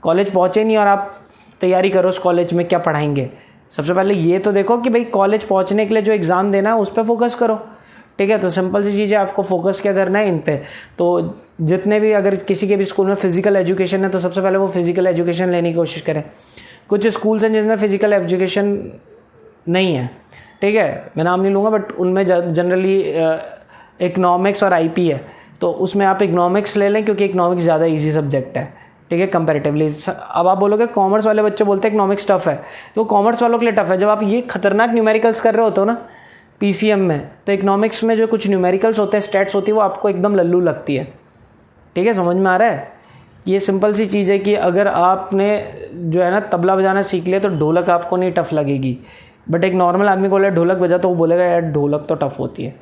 कॉलेज पहुँचे नहीं और आप तैयारी करो उस कॉलेज में क्या पढ़ाएंगे। सबसे पहले ये तो देखो कि भाई कॉलेज पहुँचने के लिए जो एग्ज़ाम देना है उस पर फोकस करो, ठीक है। तो सिंपल सी चीज़ है, आपको फोकस क्या करना है इन पे। तो जितने भी अगर किसी के भी स्कूल में फिजिकल एजुकेशन है तो सबसे पहले वो फिजिकल एजुकेशन लेने की कोशिश करें। कुछ स्कूल्स हैं जिसमें फिजिकल एजुकेशन नहीं है, ठीक है, मैं नाम नहीं लूँगा, बट उनमें जनरली इकोनॉमिक्स और आईपी है, तो उसमें आप इकोनॉमिक्स ले लें क्योंकि इकोनॉमिक्स ज़्यादा ईजी सब्जेक्ट है, ठीक है, कंपैरेटिवली। अब आप बोलोगे कॉमर्स वाले बच्चे बोलते हैं इकोनॉमिक्स टफ है, तो कॉमर्स वालों के लिए टफ है। जब आप ये खतरनाक न्यूमेरिकल्स कर रहे होते हो ना पीसीएम में, तो इकोनॉमिक्स में जो कुछ न्यूमेरिकल्स होते हैं, स्टैट्स होती है, वो आपको एकदम लल्लू लगती है, ठीक है, समझ में आ रहा है। ये सिंपल सी चीज़ है कि अगर आपने जो है ना तबला बजाना सीख लिया तो ढोलक आपको नहीं टफ लगेगी, बट एक नॉर्मल आदमी को बोले ढोलक बजा तो वो बोलेगा यार ढोलक तो टफ होती है,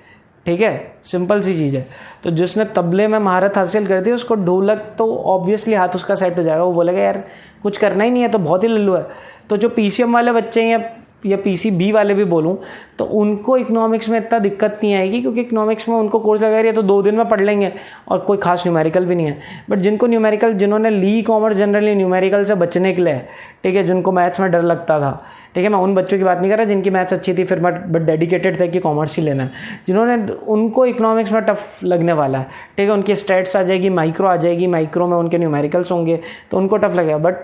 ठीक है, सिंपल सी चीज़ है। तो जिसने तबले में महारत हासिल कर दी उसको ढोलक तो ऑब्वियसली हाथ उसका सेट हो जाएगा, वो बोलेगा यार कुछ करना ही नहीं है, तो बहुत ही लल्लू है। तो जो पीसीएम वाले बच्चे हैं या पीसीबी वाले भी बोलूँ तो उनको इकोनॉमिक्स में इतना दिक्कत नहीं आएगी, क्योंकि इकोनॉमिक्स में उनको कोर्स लगा रही है तो 2 दिन में पढ़ लेंगे और कोई खास न्यूमेरिकल भी नहीं है। बट जिनको न्यूमेरिकल, जिन्होंने ली कॉमर्स जनरली न्यूमेरिकल से बचने के लिए, ठीक है, जिनको मैथ्स में डर लगता था, ठीक है, मैं उन बच्चों की बात नहीं कर रहा जिनकी मैथ्स अच्छी थी फिर बट डेडिकेटेड थे कि कॉमर्स ही लेना है, जिन्होंने, उनको इकोनॉमिक्स में टफ लगने वाला है, ठीक है, उनकी स्टैट्स आ जाएगी, माइक्रो आ जाएगी, माइक्रो में उनके न्यूमेरिकल्स होंगे तो उनको टफ लगेगा, बट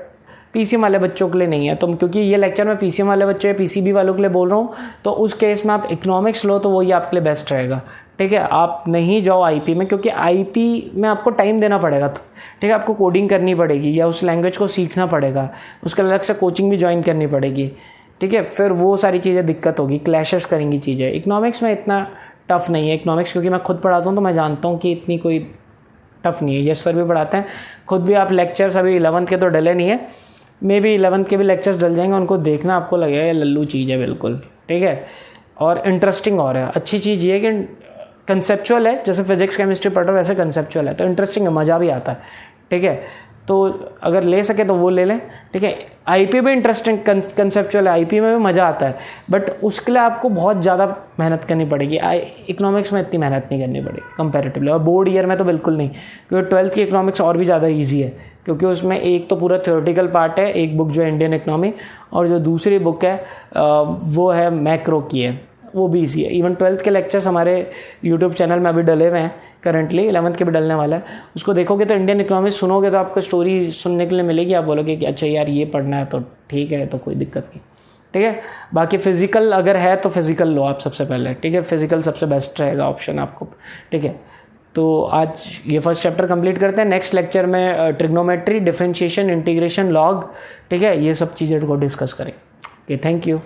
पीसीएम वाले बच्चों के लिए नहीं है। तो क्योंकि ये लेक्चर मैं पीसीएम वाले बच्चों या पीसीबी वालों के लिए बोल रहा हूँ, तो उस केस में आप इकोनॉमिक्स लो तो वही आपके लिए बेस्ट रहेगा, ठीक है। आप नहीं जाओ आईपी में, क्योंकि आईपी में आपको टाइम देना पड़ेगा, ठीक है, आपको कोडिंग करनी पड़ेगी या उस लैंग्वेज को सीखना पड़ेगा, उसके अलग से कोचिंग भी ज्वाइन करनी पड़ेगी, ठीक है, फिर वो सारी चीज़ें दिक्कत होगी, क्लैशेस करेंगी चीज़ें। इकोनॉमिक्स में इतना टफ नहीं है इकोनॉमिक्स, क्योंकि मैं खुद पढ़ाता हूँ तो मैं जानता हूँ कि इतनी कोई टफ नहीं है। यस सर भी पढ़ाते हैं, खुद भी आप लेक्चर्स अभी 11th के तो डले नहीं है, मे भी 11th के भी लेक्चर्स डल जाएंगे, उनको देखना आपको लगेगा ये लल्लू चीज़ है बिल्कुल, ठीक है, और इंटरेस्टिंग और है। अच्छी चीज़ ये है कि कंसेप्चुअल है, जैसे फिजिक्स केमिस्ट्री पढ़ रहे हो वैसे कंसेप्चुअल है, तो इंटरेस्टिंग है, मज़ा भी आता है, ठीक है। तो अगर ले सके तो वो ले लें, ठीक है। आईपी भी इंटरेस्टिंग कंसेप्चुअल है, आईपी में भी मज़ा आता है, बट उसके लिए आपको बहुत ज़्यादा मेहनत करनी पड़ेगी। इकोनॉमिक्स में इतनी मेहनत नहीं करनी पड़ेगी कंपैरेटिवली, और बोर्ड ईयर में तो बिल्कुल नहीं, क्योंकि 12th की इकोनॉमिक्स और भी ज़्यादा ईजी है, क्योंकि उसमें एक तो पूरा थ्योरेटिकल पार्ट है, एक बुक जो है इंडियन इकोनॉमी, और जो दूसरी बुक है वो है मैक्रो की है, वो भी ईजी है। इवन 12th के लेक्चर्स हमारे यूट्यूब चैनल में अभी डले हुए हैं, करंटली 11th के भी डलने वाला है, उसको देखोगे तो इंडियन इकोनॉमिक्स सुनोगे तो आपको स्टोरी सुनने के लिए मिलेगी, आप बोलोगे कि अच्छा यार ये पढ़ना है तो ठीक है, तो कोई दिक्कत नहीं, ठीक है। बाकी फिजिकल अगर है तो फिजिकल लो आप सबसे पहले, ठीक है, फिजिकल सबसे बेस्ट रहेगा ऑप्शन आपको, ठीक है। तो आज ये फर्स्ट चैप्टर कंप्लीट करते हैं, नेक्स्ट लेक्चर में ट्रिग्नोमेट्री, डिफरेंशिएशन, इंटीग्रेशन, लॉग, ठीक है, ये सब चीज़ें को डिस्कस करें। Okay, thank you.